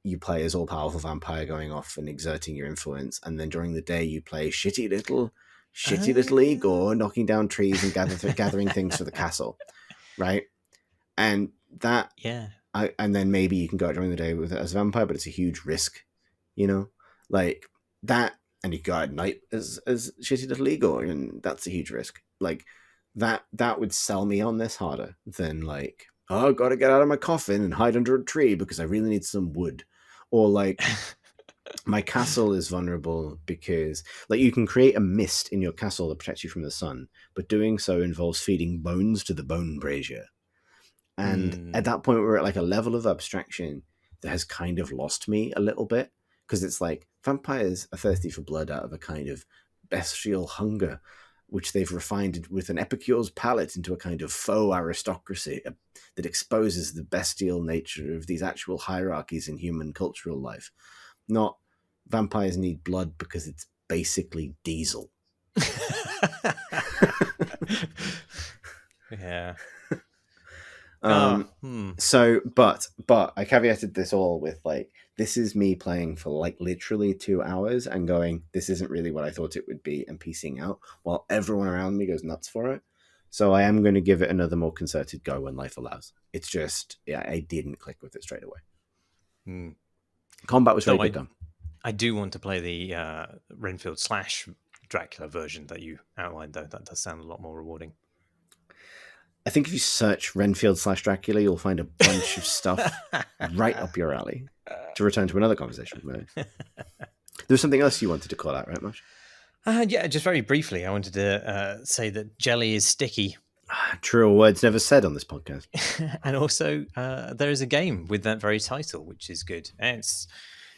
you play as all-powerful vampire going off and exerting your influence, and then during the day you play shitty little Igor knocking down trees and gathering things for the castle, right? And that, and then maybe you can go out during the day with it as a vampire, but it's a huge risk, like that. And you go out at night as shitty little Igor, and that's a huge risk. Like that would sell me on this harder than like, oh, I've got to get out of my coffin and hide under a tree because I really need some wood. Or like, my castle is vulnerable because like you can create a mist in your castle that protects you from the sun, but doing so involves feeding bones to the bone brazier. And at that point, we're at like a level of abstraction that has kind of lost me a little bit, because it's like vampires are thirsty for blood out of a kind of bestial hunger, which they've refined with an epicure's palate into a kind of faux aristocracy that exposes the bestial nature of these actual hierarchies in human cultural life. Not vampires need blood because it's basically diesel. Yeah. So, but I caveated this all with like, this is me playing for like literally 2 hours and going, this isn't really what I thought it would be, and piecing out while everyone around me goes nuts for it. So I am going to give it another more concerted go when life allows. It's just, yeah, I didn't click with it straight away. Combat was very good though. I do want to play the Renfield / Dracula version that you outlined, though. That does sound a lot more rewarding. I think if you search Renfield / Dracula, you'll find a bunch of stuff right up your alley. To return to another conversation with me. There was something else you wanted to call out, right, Marsh? Yeah, just very briefly, I wanted to say that jelly is sticky. Truer words never said on this podcast. And also, there is a game with that very title, which is good. It's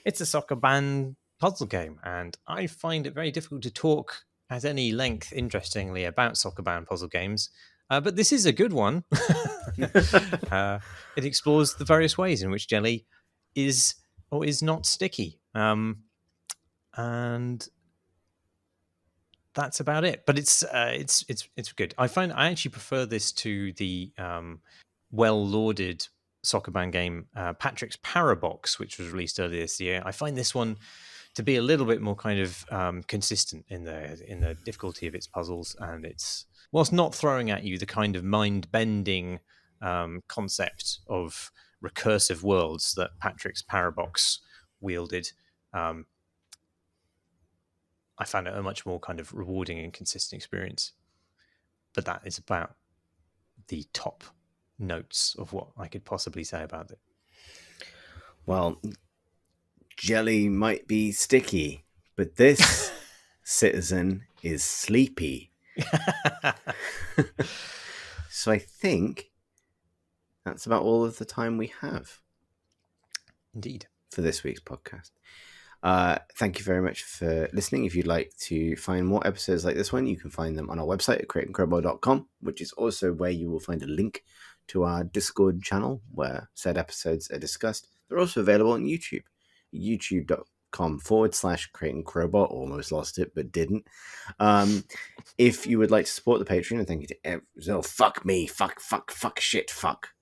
a Sokob-on puzzle game, and I find it very difficult to talk at any length, interestingly, about Sokob-on puzzle games. But this is a good one. It explores the various ways in which jelly is or is not sticky. And that's about it. But it's good. I actually prefer this to the well-lauded Sokob-on game Patrick's Parabox, which was released earlier this year. I find this one to be a little bit more kind of consistent in the difficulty of its puzzles, and it's, whilst not throwing at you the kind of mind-bending concept of recursive worlds that Patrick's Parabox wielded. I found it a much more kind of rewarding and consistent experience. But that is about the top notes of what I could possibly say about it. Well, jelly might be sticky, but this citizen is sleepy. So I think that's about all of the time we have. Indeed. For this week's podcast. Thank you very much for listening. If you'd like to find more episodes like this one, you can find them on our website at crateandcrowbar.com, which is also where you will find a link to our Discord channel where said episodes are discussed. They're also available on YouTube, youtube.com/crateandcrowbar. Almost lost it, but didn't. If you would like to support the Patreon, and thank you to fuck me, fuck shit, fuck.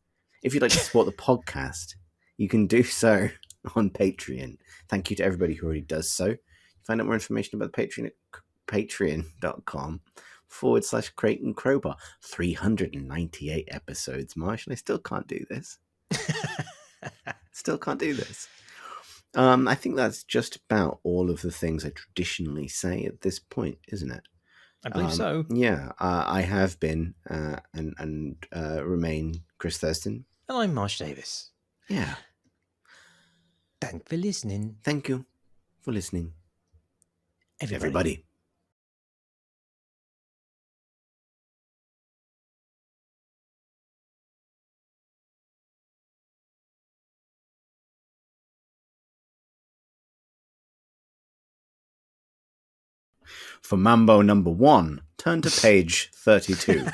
If you'd like to support the podcast, you can do so on Patreon. Thank you to everybody who already does so. Find out more information about the Patreon at patreon.com/Crate and Crowbar. 398 episodes, Marsh, and I still can't do this. I think that's just about all of the things I traditionally say at this point, isn't it? I believe so. Yeah, I have been and remain Chris Thurston. And I'm Marsh Davis. Yeah. Thank for listening. Thank you for listening, everybody. For Mambo number 1, turn to page 32.